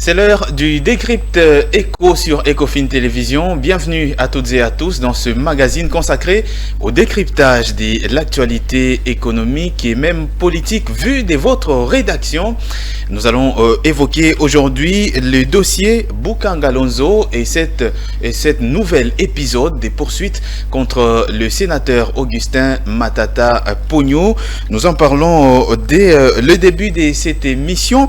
C'est l'heure du décrypte éco sur Ecofin Télévision. Bienvenue à toutes et à tous dans ce magazine consacré au décryptage de l'actualité économique et même politique vue de votre rédaction. Nous allons évoquer aujourd'hui le dossier Bukangalonzo et cette nouvel épisode des poursuites contre le sénateur Augustin Matata Ponyo. Nous en parlons dès le début de cette émission.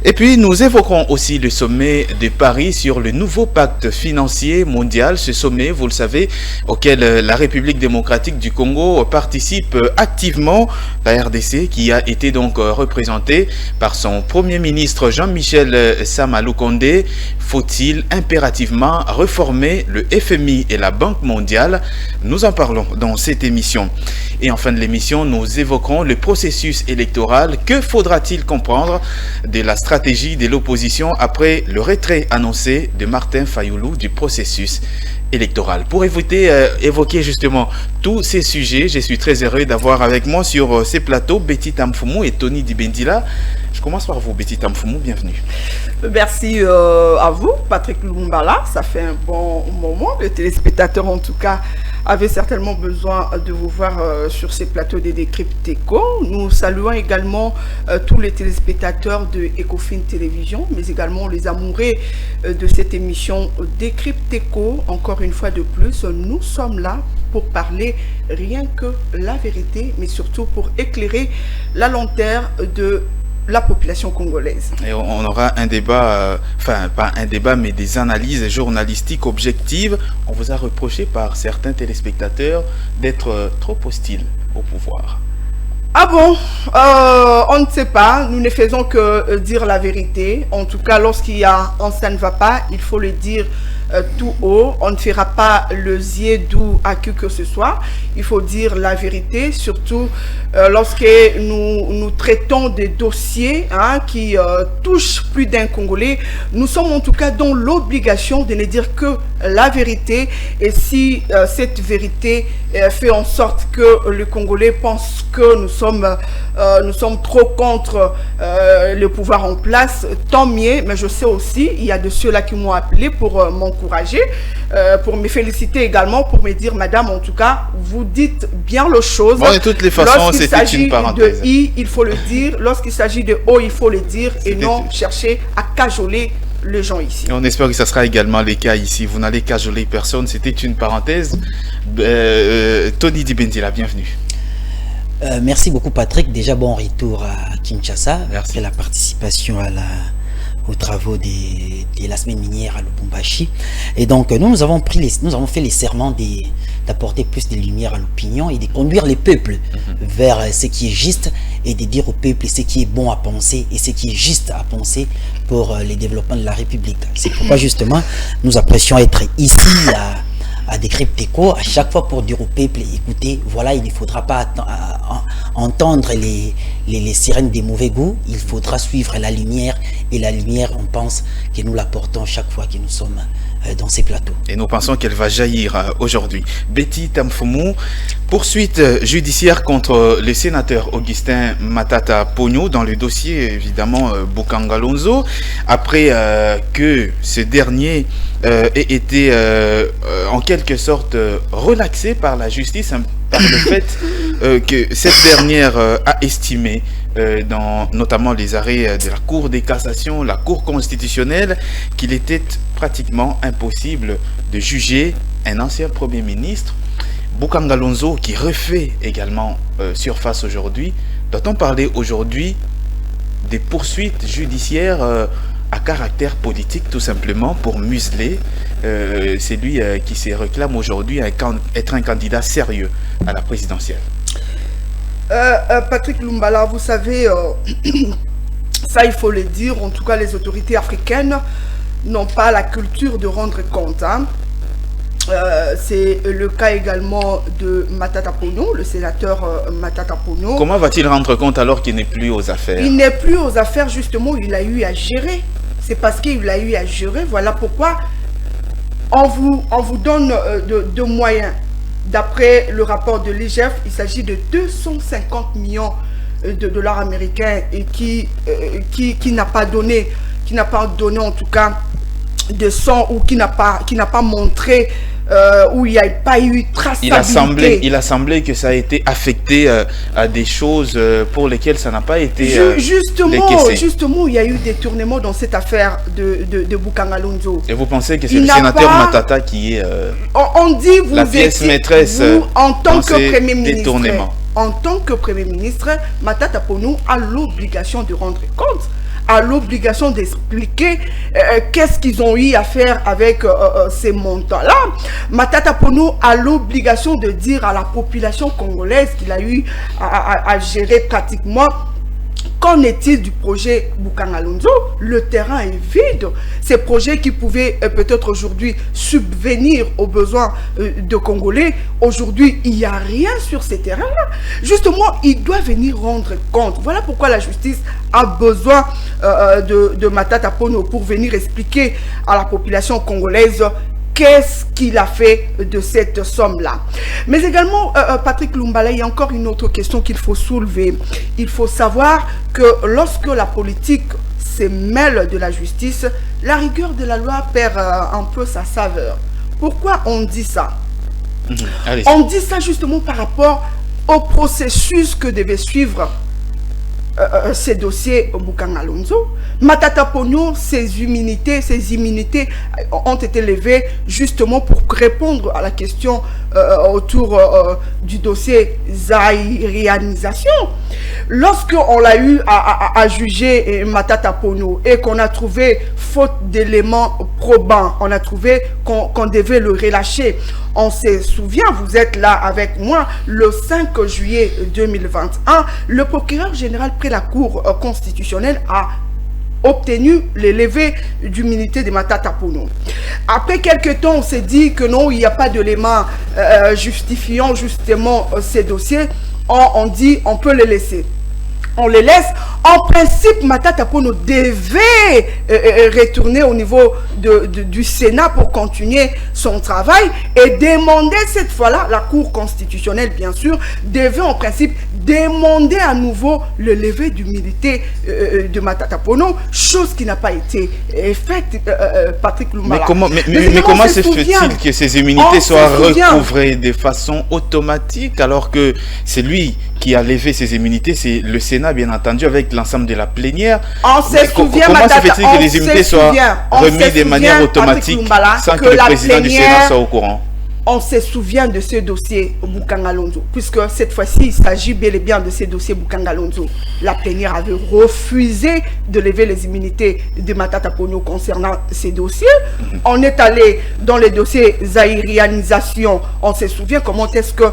Et puis nous évoquerons aussi le sommet de Paris sur le nouveau pacte financier mondial. Ce sommet, vous le savez, auquel la République démocratique du Congo participe activement. La RDC qui a été donc représentée par son Premier ministre Jean-Michel Sama Lukonde. Faut-il impérativement réformer le FMI et la Banque mondiale? Nous en parlons dans cette émission. Et en fin de l'émission, nous évoquerons le processus électoral. Que faudra-t-il comprendre de la stratégie de l'opposition après le retrait annoncé de Martin Fayoulou du processus électoral? Pour évoquer justement tous ces sujets, je suis très heureux d'avoir avec moi sur ces plateaux Betty Tamfumu et Tony Dibendila. Je commence par vous, Betty Tamfumu, bienvenue. Merci à vous, Patrick Lumbala. Ça fait un bon moment. Les téléspectateurs, en tout cas, avaient certainement besoin de vous voir sur ces plateaux des Décrypte Éco. Nous saluons également tous les téléspectateurs de Ecofin Télévision, mais également les amoureux de cette émission Décrypte Éco. Encore une fois de plus, nous sommes là pour parler rien que la vérité, mais surtout pour éclairer la lanterne de la population congolaise. Et on aura un débat, enfin pas un débat, mais des analyses journalistiques objectives. On vous a reproché par certains téléspectateurs d'être trop hostile au pouvoir. Ah bon, on ne sait pas, nous ne faisons que dire la vérité. En tout cas, lorsqu'il y a un ça ne va pas, il faut le dire tout haut. On ne fera pas le ziédou à qui que ce soit. Il faut dire la vérité, surtout lorsque nous traitons des dossiers qui touchent plus d'un Congolais. Nous sommes en tout cas dans l'obligation de ne dire que la vérité. Et si cette vérité fait en sorte que le Congolais pense que nous sommes trop contre le pouvoir en place, tant mieux. Mais je sais aussi, il y a de ceux-là qui m'ont appelé pour m'encourager, pour me féliciter également, pour me dire, madame, en tout cas, vous dites bien les choses. Bon, de toutes les façons, c'était une parenthèse. De I, il faut le dire. Lorsqu'il s'agit de O, il faut le dire et non chercher à cajoler les gens ici. Et on espère que ça sera également le cas ici. Vous n'allez cajoler personne, c'était une parenthèse. Tony Dibendila, bienvenue. Merci beaucoup Patrick. Déjà bon retour à Kinshasa. Merci. Après la participation aux travaux de la semaine minière à Lubumbashi. Et donc nous avons fait les serments d'apporter plus de lumière à l'opinion et de conduire les peuples vers ce qui est juste et de dire au peuple ce qui est bon à penser et ce qui est juste à penser pour le développement de la République. C'est pourquoi justement nous apprécions être ici à Décrypte Éco à chaque fois pour dire au peuple, écoutez, voilà, il ne faudra pas entendre les sirènes des mauvais goûts, il faudra suivre la lumière, et la lumière, on pense que nous l'apportons chaque fois que nous sommes dans ces plateaux. Et nous pensons qu'elle va jaillir aujourd'hui. Betty Tamfumu, poursuite judiciaire contre le sénateur Augustin Matata Ponyo dans le dossier évidemment Bukangalonzo, après que ce dernier ait été en quelque sorte relaxé par la justice, par le fait que cette dernière a estimé dans notamment les arrêts de la Cour des cassations, la Cour constitutionnelle, qu'il était pratiquement impossible de juger un ancien Premier ministre. Bukangalonzo qui refait également surface aujourd'hui. Doit-on parler aujourd'hui des poursuites judiciaires à caractère politique tout simplement pour museler celui qui se réclame aujourd'hui être un candidat sérieux à la présidentielle? Patrick Lumbala, vous savez, ça il faut le dire, en tout cas les autorités africaines n'ont pas la culture de rendre compte. C'est le cas également de Matata Ponyo, le sénateur Matata Ponyo. Comment va-t-il rendre compte alors qu'il n'est plus aux affaires? Il n'est plus aux affaires, justement, il a eu à gérer. C'est parce qu'il a eu à gérer, voilà pourquoi on vous donne de moyens. D'après le rapport de l'IGF, il s'agit de 250 millions de dollars américains et qui n'a pas donné donné en tout cas de son, ou qui n'a pas montré, où il n'y a pas eu traçabilité. Il a semblé que ça a été affecté à des choses pour lesquelles ça n'a pas été Justement, il y a eu des tournements dans cette affaire de Bukanga Lonzo. Et vous pensez que c'est le sénateur Matata qui est on dit, vous la pièce maîtresse en tant que Premier ministre, détournement. En tant que Premier ministre, Matata Ponyo a l'obligation de rendre compte, a l'obligation d'expliquer qu'est-ce qu'ils ont eu à faire avec ces montants-là. Matata Ponyo a l'obligation de dire à la population congolaise qu'il a eu à gérer pratiquement. Qu'en est-il du projet Bukanga Lonzo? Le terrain est vide. Ces projets qui pouvaient peut-être aujourd'hui subvenir aux besoins de Congolais, aujourd'hui, il n'y a rien sur ces terrains-là. Justement, il doit venir rendre compte. Voilà pourquoi la justice a besoin de Matata Ponyo pour venir expliquer à la population congolaise qu'est-ce qu'il a fait de cette somme-là. Mais également, Patrick Lumbala, il y a encore une autre question qu'il faut soulever. Il faut savoir que lorsque la politique se mêle de la justice, la rigueur de la loi perd un peu sa saveur. Pourquoi on dit ça? On dit ça justement par rapport au processus que devait suivre ces dossiers Bukanga Lonzo. Matata Ponyo, ses immunités ont été levées justement pour répondre à la question autour du dossier zaïrianisation. Lorsqu'on l'a eu à juger Matata Ponyo et qu'on a trouvé faute d'éléments probants, on a trouvé qu'on devait le relâcher. On se souvient, vous êtes là avec moi, le 5 juillet 2021, le procureur général près la Cour constitutionnelle a obtenu le levé d'immunité de Matata Ponyo. Après quelques temps, on s'est dit que non, il n'y a pas d'éléments justifiant justement ces dossiers. On dit on peut les laisser. On les laisse. En principe, Matata Ponyo devait retourner au niveau du Sénat pour continuer son travail et demander cette fois-là, la Cour constitutionnelle bien sûr, devait en principe demander à nouveau le lever d'immunité de Matata Ponyo, chose qui n'a pas été faite, Patrick Lumbala. Mais comment se fait-il que ces immunités soient recouvrées de façon automatique alors que c'est lui qui a levé ces immunités, c'est le Sénat bien entendu avec l'ensemble de la plénière. On se souvient, comment se fait-il que les immunités soient remises de manière automatique sans que le président du Sénat soit au courant? On se souvient de ce dossier Bukanga Lonzo, puisque cette fois-ci, il s'agit bel et bien de ce dossier Bukanga Lonzo. La plénière avait refusé de lever les immunités de Matata Ponyo concernant ces dossiers. On est allé dans les dossiers zaïrianisation. On se souvient comment est-ce que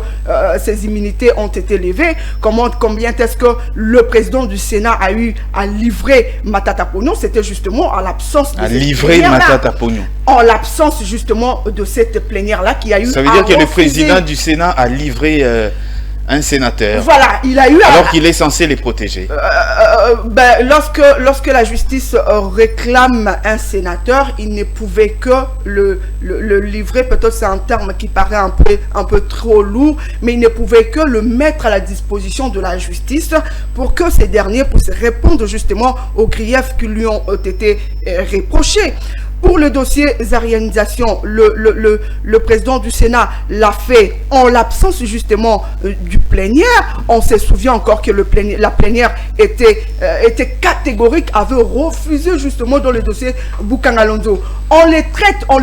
ces immunités ont été levées, combien est-ce que le président du Sénat a eu à livrer Matata Ponyo. C'était justement à l'absence de livrer Matata Ponyo. En l'absence justement de cette plénière-là qui a eu. Ça veut dire que le président du Sénat a livré un sénateur. Voilà, il a eu. Alors qu'il est censé les protéger. Lorsque la justice réclame un sénateur, il ne pouvait que le livrer. Peut-être c'est un terme qui paraît un peu trop lourd, mais il ne pouvait que le mettre à la disposition de la justice pour que ces derniers puissent répondre justement aux griefs qui lui ont été reprochés. Pour le dossier zaïrianisation, le président du Sénat l'a fait en l'absence justement du plénière. On se souvient encore que la plénière était catégorique, avait refusé justement dans le dossier Bukanga Lonzo. On les traite, on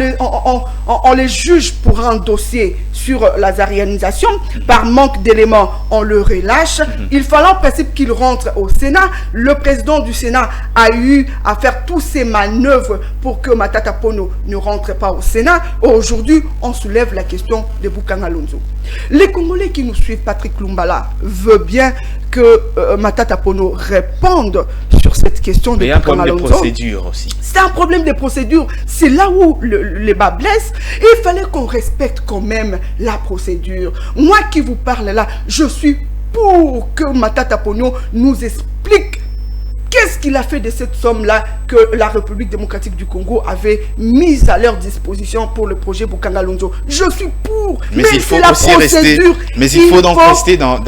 les juge pour un dossier sur la zaïrianisation. Par manque d'éléments, on le relâche. Il fallait en principe qu'il rentre au Sénat. Le président du Sénat a eu à faire tous ces manœuvres pour que Matata Ponyo ne rentre pas au Sénat. Aujourd'hui, on soulève la question de Bukanga Lonzo. Les Congolais qui nous suivent, Patrick Lumbala, veut bien que Matata Ponyo réponde sur cette question de Bukanga Lonzo. Mais il y a un problème de procédure aussi. C'est un problème de procédure. C'est là où le bas blesse. Et il fallait qu'on respecte quand même la procédure. Moi qui vous parle là, je suis pour que Matata Ponyo nous explique qu'est-ce qu'il a fait de cette somme-là que la République démocratique du Congo avait mise à leur disposition pour le projet Bukanga Lonzo. Je suis pour. Mais il faut aussi rester. Mais il faut donc rester dans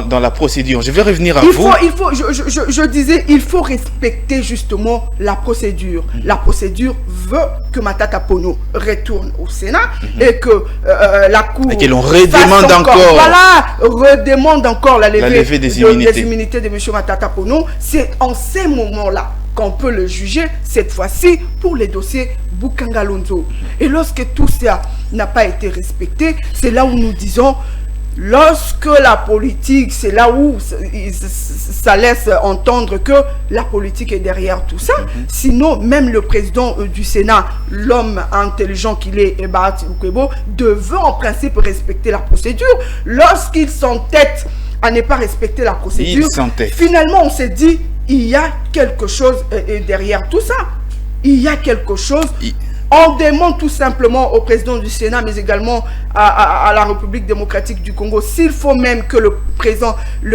dans la procédure. Je vais revenir à vous. Je disais, il faut respecter justement la procédure. La procédure veut que Matata Ponyo retourne au Sénat et que la Cour... Et que l'on redemande encore... Voilà, redemande encore la levée des immunités de M. Matata Ponyo. C'est en ces moments-là qu'on peut le juger, cette fois-ci, pour les dossiers Bukanga Lonzo. Et lorsque tout ça n'a pas été respecté, c'est là où nous disons... Lorsque la politique, c'est là où ça laisse entendre que la politique est derrière tout ça. Sinon, même le président du Sénat, l'homme intelligent qu'il est, Ebahati Lukwebo, devait en principe respecter la procédure. Lorsqu'il s'entête à ne pas respecter la procédure, finalement on s'est dit, il y a quelque chose derrière tout ça. Il y a quelque chose... On demande tout simplement au président du Sénat, mais également à la République démocratique du Congo, s'il faut même que le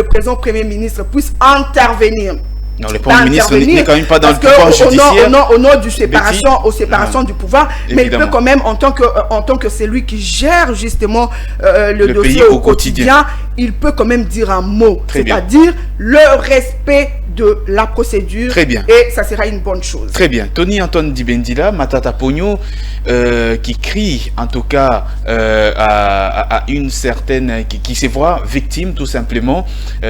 présent Premier ministre puisse intervenir. Non, le Premier ministre n'est quand même pas dans le pouvoir judiciaire. Au nom du séparation du pouvoir, mais il peut quand même, en tant que celui qui gère justement le dossier au quotidien, il peut quand même dire un mot, c'est-à-dire le respect de la procédure. Très bien. Et ça sera une bonne chose. Très bien. Tony Antoine Dibendila, Matata Ponyo, qui crie en tout cas à une certaine, qui se voit victime tout simplement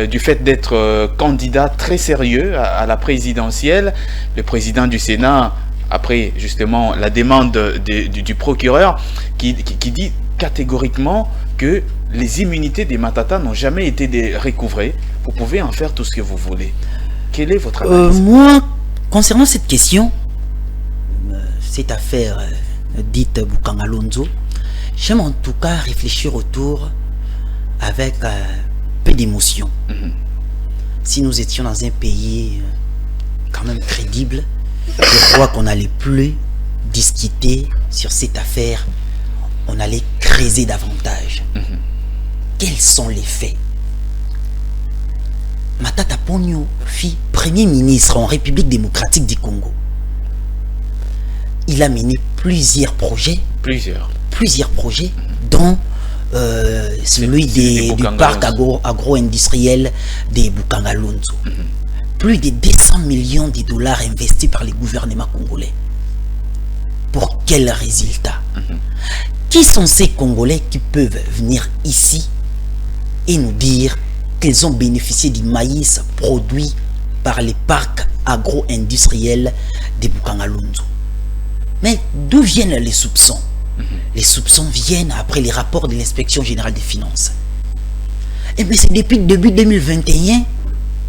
du fait d'être candidat très sérieux à la présidentielle. Le président du Sénat, après justement la demande du procureur, qui dit catégoriquement que les immunités des Matata n'ont jamais été recouvrées. Vous pouvez en faire tout ce que vous voulez. Quel est votre analyse? Moi, concernant cette question, cette affaire dite Bukanga Lonzo, j'aime en tout cas réfléchir autour avec peu d'émotion. Si nous étions dans un pays quand même crédible, je crois qu'on n'allait plus discuter sur cette affaire, on allait creuser davantage. Quels sont les faits? Matata Ponyo fut Premier ministre en République démocratique du Congo. Il a mené plusieurs projets, dont celui du parc agro-industriel de Bukanga Lonzo. Plus de 200 millions de dollars investis par le gouvernement congolais. Pour quel résultat? Qui sont ces Congolais qui peuvent venir ici et nous dire qu'ils ont bénéficié du maïs produit par les parcs agro-industriels de Bukanga Lonzo? Mais d'où viennent les soupçons? Les soupçons viennent après les rapports de l'inspection générale des finances. Et bien c'est depuis le début 2021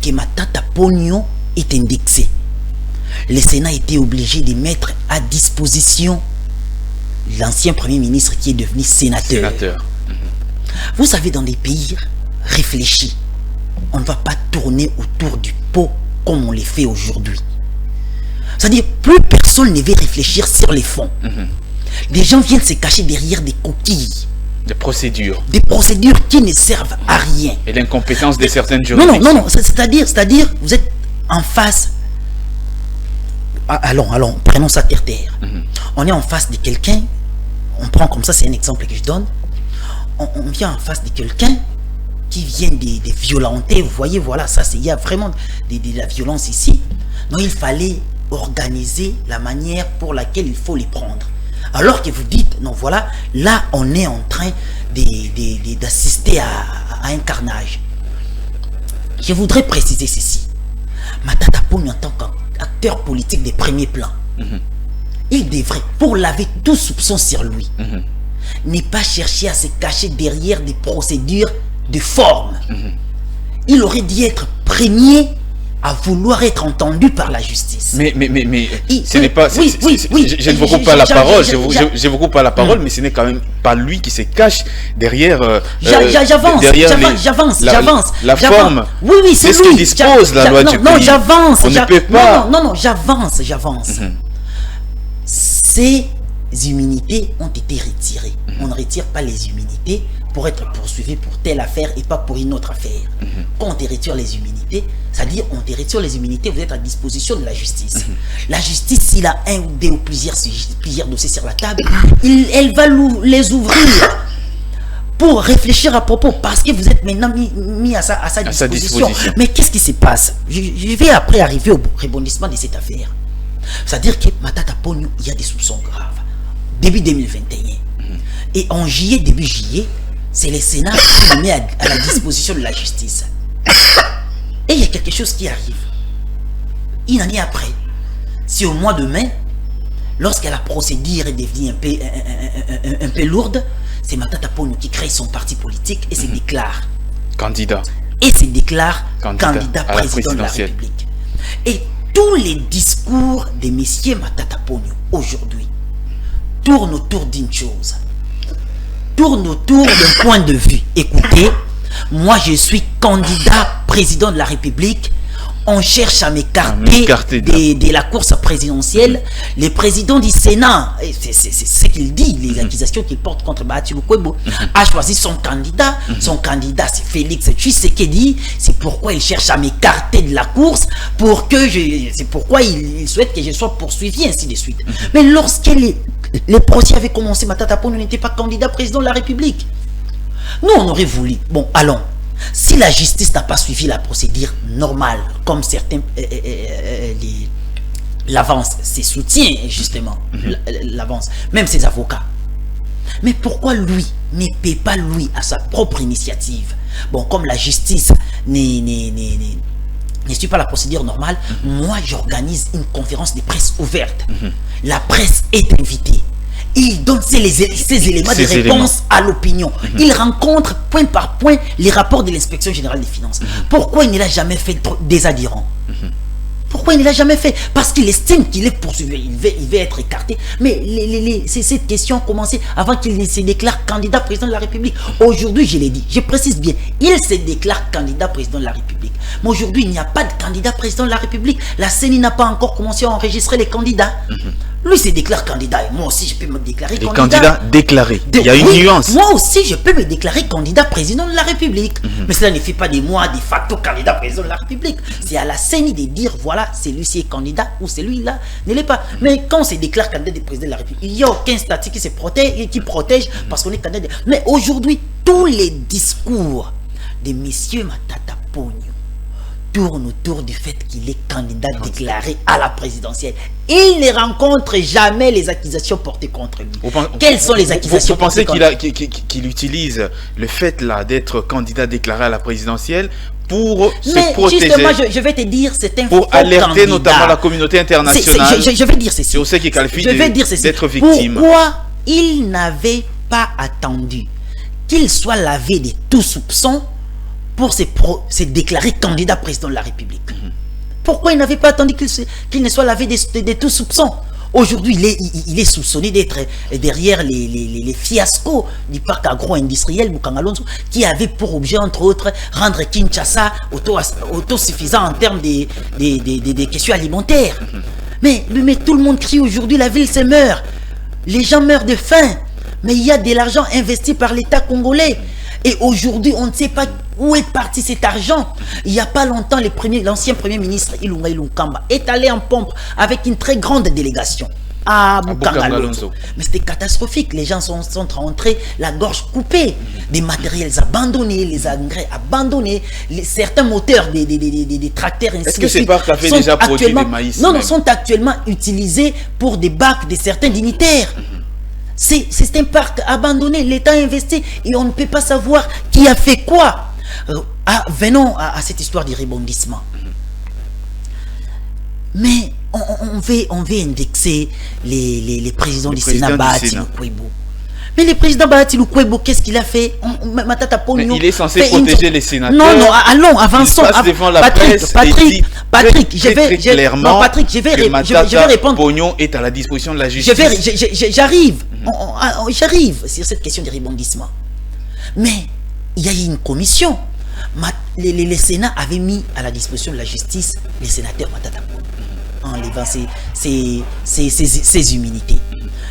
que Matata Ponyo est indexé. Le Sénat était obligé de mettre à disposition l'ancien Premier ministre qui est devenu sénateur. Vous savez, dans des pays réfléchis, on ne va pas tourner autour du pot comme on le fait aujourd'hui. C'est-à-dire, plus personne ne veut réfléchir sur les fonds. Les gens viennent se cacher derrière des coquilles. Des procédures qui ne servent à rien. Et l'incompétence de certaines juridictions. Non. C'est-à-dire, vous êtes en face... Allons, prenons ça terre. On est en face de quelqu'un, on prend comme ça, c'est un exemple que je donne. On vient en face de quelqu'un qui vient de violenter, vous voyez, voilà, ça, il y a vraiment de la violence ici. Donc il fallait organiser la manière pour laquelle il faut les prendre. Alors que vous dites, non, voilà, là, on est en train d'assister à un carnage. Je voudrais préciser ceci. Matata Ponyo, en tant qu'acteur politique des premiers plans, il devrait, pour laver tout soupçon sur lui, ne pas chercher à se cacher derrière des procédures de forme. Il aurait dû être premier à vouloir être entendu par la justice. Mais ce n'est pas... Je ne vous coupe pas la parole, je vous coupe pas la parole, mais ce n'est quand même pas lui qui se cache derrière... J'avance. La forme. Oui, c'est ce que dispose la loi du pays. Non, j'avance. On ne peut pas... Non, j'avance. Ces immunités ont été retirées. On ne retire pas les immunités pour être poursuivi pour telle affaire et pas pour une autre affaire. Quand on te retire les immunités, c'est-à-dire on te retire les immunités, vous êtes à disposition de la justice. La justice, s'il a un ou deux ou plusieurs dossiers sur la table, elle va les ouvrir pour réfléchir à propos, parce que vous êtes maintenant mis à sa disposition. Mais qu'est-ce qui se passe? Je vais après arriver au rebondissement de cette affaire. C'est-à-dire que Matata Ponyo, il y a des soupçons graves. Début 2021. Et en juillet, début juillet, c'est le Sénat qui le met à la disposition de la justice. Et il y a quelque chose qui arrive. Une année après, c'est au mois de mai, lorsque la procédure est devenue un peu lourde, c'est Matata Ponyo qui crée son parti politique et se déclare candidat. Et se déclare candidat président de la République. Et tous les discours de messieurs Matata Ponyo aujourd'hui tournent autour d'une chose. Tournent autour d'un point de vue. Écoutez, moi je suis candidat président de la République. On cherche à m'écarter de la course présidentielle. Le président du Sénat, c'est ce qu'il dit, les accusations qu'il porte contre Bahati Lukwebo, a choisi son candidat. Son candidat, c'est Félix Tshisekedi. C'est pourquoi il cherche à m'écarter de la course, c'est pourquoi il souhaite que je sois poursuivi, ainsi de suite. Mais lorsque les procès avaient commencé, Matata Ponyo n'était pas candidat président de la République. Nous, on aurait voulu. Bon, allons. Si la justice n'a pas suivi la procédure normale, comme certains l'avance, ses soutiens justement, l'avance, même ses avocats. Mais pourquoi lui ne paie pas lui à sa propre initiative? Bon, comme la justice ne suit pas la procédure normale, moi j'organise une conférence de presse ouverte. La presse est invitée. Il donne ces éléments de réponse à l'opinion. Il rencontre point par point les rapports de l'inspection générale des finances. Pourquoi il ne l'a jamais fait des adhérents? Pourquoi il ne l'a jamais fait? Parce qu'il estime qu'il est poursuivi, il veut être écarté. Mais cette question a commencé avant qu'il se déclare candidat président de la République. Aujourd'hui, je l'ai dit, je précise bien, il se déclare candidat président de la République. Mais aujourd'hui, il n'y a pas de candidat président de la République. La CENI n'a pas encore commencé à enregistrer les candidats. Lui se déclare candidat et moi aussi je peux me déclarer candidat. Candidat déclaré. Il y a une nuance. Moi aussi je peux me déclarer candidat président de la République. Mais cela ne fait pas de moi de facto candidat président de la République. C'est à la CENI de dire voilà, celui-ci est candidat ou celui-là ne l'est pas. Mais quand on se déclare candidat de président de la République, il n'y a aucun statut qui se protège parce qu'on est candidat. Mais aujourd'hui, tous les discours de messieurs Matata Ponyo tourne autour du fait qu'il est candidat déclaré à la présidentielle. Il ne rencontre jamais les accusations portées contre lui. Quelles sont les accusations vous pensez qu'il utilise le fait là d'être candidat déclaré à la présidentielle pour se protéger? Justement, je vais te dire, c'est un pour alerter notamment la communauté internationale. Je vais dire ceci. C'est aussi qui qualifie d'être victime. Pourquoi il n'avait pas attendu qu'il soit lavé de tout soupçon pour se déclarer candidat président de la République? Pourquoi il n'avait pas attendu qu'il ne soit lavé de tout soupçon? Aujourd'hui, il est soupçonné d'être derrière les fiascos du parc agro-industriel Bukangalonzo, qui avait pour objet, entre autres, rendre Kinshasa autosuffisant en termes des questions alimentaires. Mais tout le monde crie aujourd'hui, la ville se meurt. Les gens meurent de faim. Mais il y a de l'argent investi par l'État congolais. Et aujourd'hui, on ne sait pas où est parti cet argent. Il n'y a pas longtemps, l'ancien premier ministre Ilunga Ilunkamba est allé en pompe avec une très grande délégation à Bukangalonzo. Mais c'était catastrophique. Les gens sont rentrés la gorge coupée. Des matériels abandonnés, les engrais abandonnés, certains moteurs des tracteurs. Est-ce que ces parcs avaient déjà produit des maïs? Non, sont actuellement utilisés pour des bacs de certains dignitaires. C'est un parc abandonné, l'État a investi et on ne peut pas savoir qui a fait quoi. Venons à cette histoire du rebondissement. Mais on veut indexer les présidents du Sénat, Bahati Lukwebo. Mais le président Bahati Lukwebo, qu'est-ce qu'il a fait? Matata Ponyo. Mais il est censé protéger les sénateurs. Non, allons, avançons. Devant la Patrick, je vais répondre. Ponyo est à la disposition de la justice. J'arrive sur cette question du rebondissement. Mais il y a eu une commission. Le Sénat avait mis à la disposition de la justice les sénateurs Matata Ponyo, enlevant ses immunités.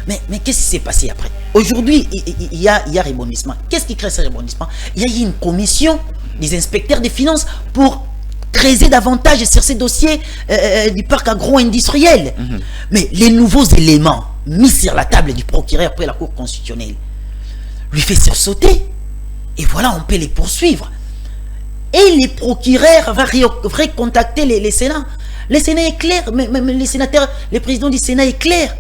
Mais qu'est-ce qui s'est passé après? Aujourd'hui, il y a rebondissement. Qu'est-ce qui crée ce rebondissement? Il y a eu une commission des inspecteurs des finances pour creuser davantage sur ces dossiers du parc agro-industriel. Mais les nouveaux éléments mis sur la table du procureur après la Cour constitutionnelle lui fait sursauter. Et voilà, on peut les poursuivre. Et les procureurs vont contacter les Sénats. Le Sénat est clair, même les sénateurs, le président du Sénat est clair.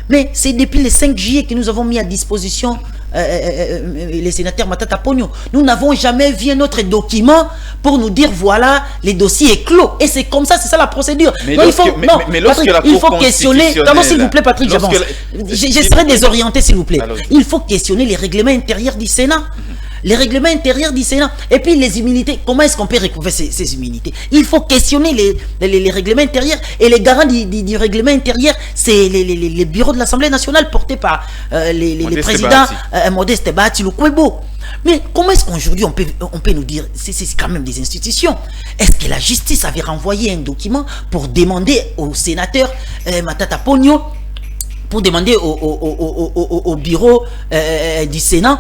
Mais c'est depuis le 5 juillet que nous avons mis à disposition les sénateurs Matata Pogno. Nous n'avons jamais vu un autre document pour nous dire voilà, les dossiers est clos. Et c'est comme ça, c'est ça la procédure. Mais non, lorsque la Cour il faut questionner. D'abord, s'il vous plaît, Patrick, j'avance. Je serai désorienté, s'il vous plaît. Il faut questionner les règlements intérieurs du Sénat. Les règlements intérieurs du Sénat. Et puis les immunités. Comment est-ce qu'on peut recouvrir ces immunités? Il faut questionner les règlements intérieurs. Et les garants du règlement intérieur, c'est les bureaux de l'Assemblée nationale portés par les présidents Modeste Bahati Lukwebo. Mais comment est-ce qu'aujourd'hui on peut nous dire, c'est quand même des institutions. Est-ce que la justice avait renvoyé un document pour demander au sénateur Matata Pogno, pour demander au bureau du Sénat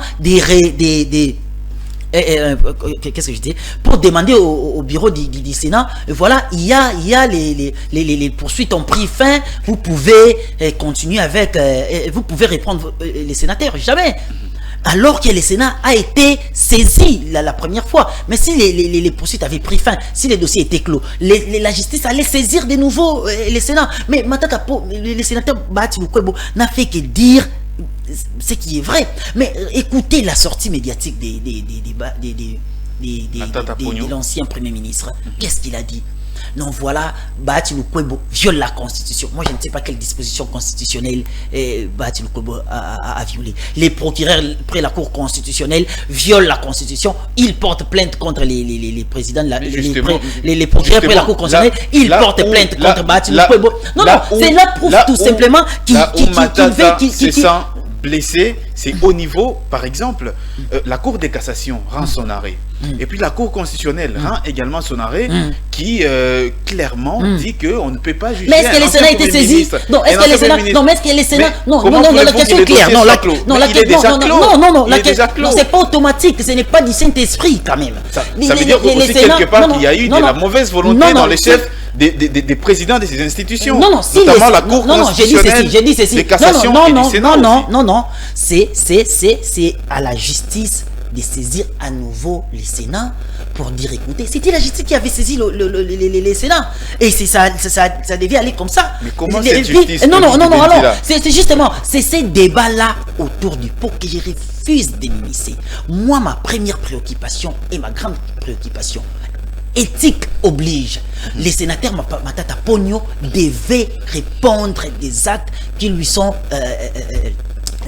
qu'est-ce que je dis? Pour demander au bureau du Sénat, voilà, il y a les poursuites ont pris fin, vous pouvez continuer avec, vous pouvez reprendre les sénateurs. Jamais. Alors que le Sénat a été saisi la première fois. Mais si les poursuites avaient pris fin, si les dossiers étaient clos, la justice allait saisir de nouveau le Sénat. Mais Matata le sénateur Bahati Lukwebo n'a fait que dire ce qui est vrai. Mais écoutez la sortie médiatique de l'ancien Premier ministre. Qu'est-ce qu'il a dit? Non, voilà, Bahati Lukwebo viole la Constitution. Moi, je ne sais pas quelle disposition constitutionnelle Bahati Lukwebo a violé. Les procureurs près la Cour constitutionnelle violent la Constitution. Ils portent plainte contre les présidents, les procureurs près la Cour constitutionnelle. Ils portent plainte contre Bahati Lukwebo. Non, cela prouve tout simplement qu'il se sent blessé. C'est au niveau, par exemple, la Cour de cassation rend son arrêt. Et puis la Cour constitutionnelle rend également son arrêt qui clairement dit qu'on ne peut pas juger. Mais est-ce que le Sénat a été saisi? Non, est-ce que le Sénat. Non, mais est-ce que le Sénat. Non, la question est claire. Non, la question. C'est pas automatique, ce n'est pas du Saint-Esprit quand même. Ça veut dire aussi quelque part qu'il y a eu de la mauvaise volonté dans les chefs des présidents de ces institutions. Non, notamment la Cour constitutionnelle. J'ai dit ceci. De cassation et du Sénat. Non. C'est à la justice de saisir à nouveau le Sénat pour dire écoutez, c'était la justice qui avait saisi le Sénat et ça devait aller comme ça. Mais comment cette justice non, alors c'est justement c'est ces débats là autour du pot que je refuse de m'immiscer. Moi, ma première préoccupation et ma grande préoccupation éthique oblige. Les sénateurs Matata Pogno devaient répondre des actes qui lui sont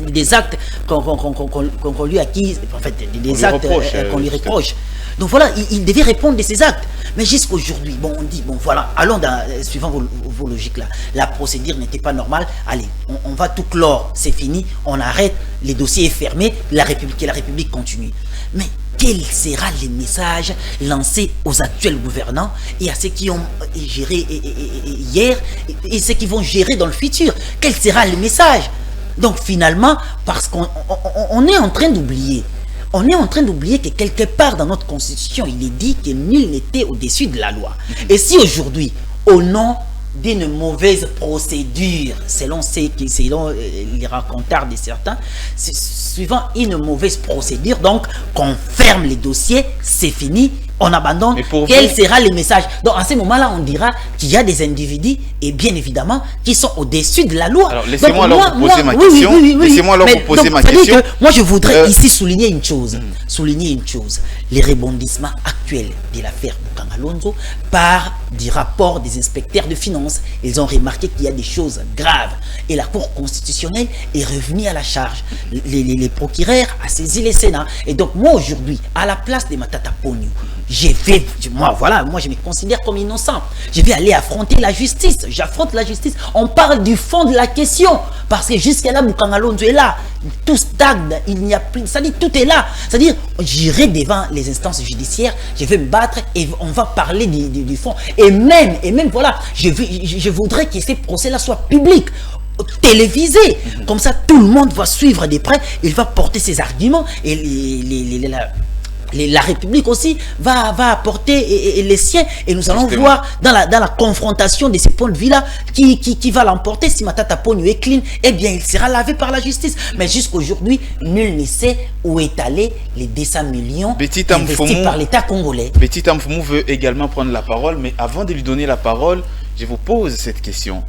des actes qu'on lui acquise, en fait, des actes qu'on lui reproche. Donc voilà, il devait répondre de ces actes. Mais jusqu'aujourd'hui, bon, on dit, bon voilà, allons suivant vos logiques là. La procédure n'était pas normale. Allez, on va tout clore, c'est fini, on arrête, les dossiers est fermé, la République continue. Mais quel sera le message lancé aux actuels gouvernants et à ceux qui ont géré hier et ceux qui vont gérer dans le futur? Quel sera le message? Donc finalement, parce qu'on est en train d'oublier, que quelque part dans notre constitution, il est dit que nul n'était au-dessus de la loi. Et si aujourd'hui, au nom d'une mauvaise procédure, selon les racontards de certains, suivant une mauvaise procédure, donc qu'on ferme les dossiers, c'est fini, on abandonne. Quel sera le message? Donc à ce moment-là, on dira qu'il y a des individus, et bien évidemment, qui sont au-dessus de la loi. Alors laissez-moi alors vous poser ma question. Laissez-moi alors vous poser ma question. Moi, je voudrais ici souligner une chose. Les rebondissements actuels de l'affaire Bukangalonzo par des rapports des inspecteurs de finances. Ils ont remarqué qu'il y a des choses graves. Et la Cour constitutionnelle est revenue à la charge. Les procureurs a saisi les Sénats. Et donc moi aujourd'hui, à la place de Matata Pogno, moi je me considère comme innocent. Je vais aller affronter la justice. J'affronte la justice. On parle du fond de la question. Parce que jusqu'à là, Bukangalonzo est là. Tout stagne. Il n'y a plus. C'est-à-dire, tout est là. C'est-à-dire, j'irai devant les instances judiciaires. Je vais me battre et on va parler du fond. Et même, voilà, je voudrais que ces procès-là soient publics, télévisés. Comme ça, tout le monde va suivre de près. Il va porter ses arguments et la République aussi va apporter les siens, et nous allons voir dans la confrontation de ces points de vue-là qui va l'emporter. Si Matata Ponyo est clean, eh bien il sera lavé par la justice. Mais jusqu'aujourd'hui, nul ne sait où est allé les 200 millions investis par l'État congolais. Petit Amfoumou veut également prendre la parole, mais avant de lui donner la parole, je vous pose cette question.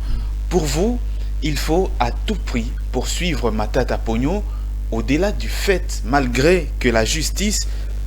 Pour vous, il faut à tout prix poursuivre Matata Ponyo au-delà du fait, malgré que la justice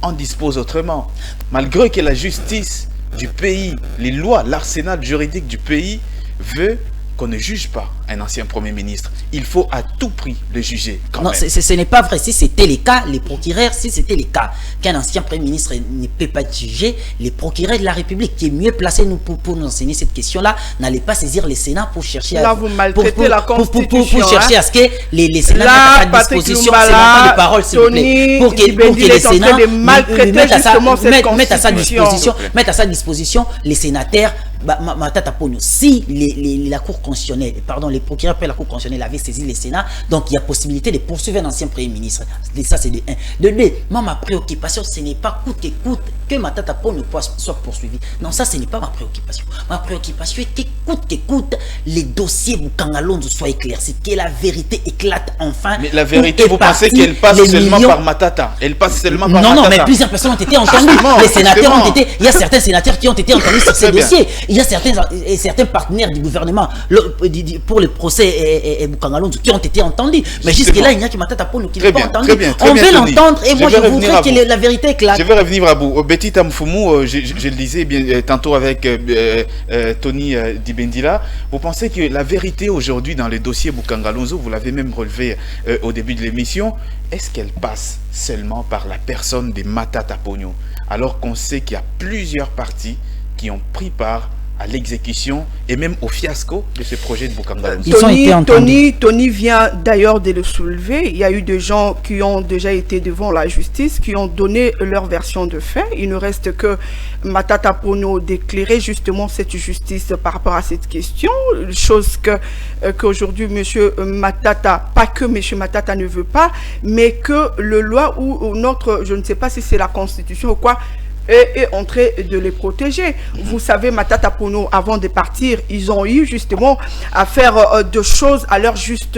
en dispose autrement, malgré que la justice du pays, les lois, l'arsenal juridique du pays veut qu'on ne juge pas un ancien Premier ministre. Il faut à tout prix le juger. Non, ce n'est pas vrai. Si c'était le cas, les procureurs, si c'était le cas qu'un ancien Premier ministre ne peut pas juger, les procureurs de la République, qui est mieux placé pour nous enseigner cette question-là, n'allaient pas saisir le Sénat pour chercher là, vous maltraitez la Constitution. Pour chercher à ce que les Sénats mettent à disposition, c'est pas de parole, s'il vous plaît, pour que les Sénats mettent à sa disposition les sénateurs. Matata Ponyo, si la Cour constitutionnelle, pardon, les procureurs de la Cour constitutionnelle avaient saisi le Sénat, donc il y a possibilité de poursuivre un ancien Premier ministre. Ça, c'est de 1. De 2, ma préoccupation, ce n'est pas coûte que coûte que Matata Ponyo soit poursuivi. Non, ça, ce n'est pas ma préoccupation. Ma préoccupation est que coûte, les dossiers Bukangalonzo soient éclaircis, que la vérité éclate enfin. Mais la vérité, vous pensez qu'elle passe seulement par Matata? Elle passe seulement par Matata? Non, mais plusieurs personnes ont été entendues. Les sénateurs ont été... Il y a certains sénateurs qui ont été entendus sur ces dossiers. Il y a certains partenaires du gouvernement pour le procès et Bukangalonzo qui ont été entendus. Mais jusque-là, il n'y a que Matata Ponyo qui n'est pas entendu. On veut l'entendre et moi je voudrais que la vérité éclate. Je vais revenir à vous. Petit Amfoumou, je le disais bien tantôt avec Tony Dibendila, vous pensez que la vérité aujourd'hui dans le dossier Bukangalonzo, vous l'avez même relevé au début de l'émission, est-ce qu'elle passe seulement par la personne de Matata Ponyo, alors qu'on sait qu'il y a plusieurs partis qui ont pris part à l'exécution et même au fiasco de ce projet de Bukangalonzo? Tony vient d'ailleurs de le soulever. Il y a eu des gens qui ont déjà été devant la justice, qui ont donné leur version de fait. Il ne reste que Matata Ponyo d'éclairer justement cette justice par rapport à cette question. Chose qu'aujourd'hui, monsieur Matata, pas que monsieur Matata ne veut pas, mais que le loi ou notre, je ne sais pas si c'est la Constitution ou quoi, est en train de les protéger. Vous savez, Matata Ponyo, avant de partir, ils ont eu justement à faire de choses à leur juste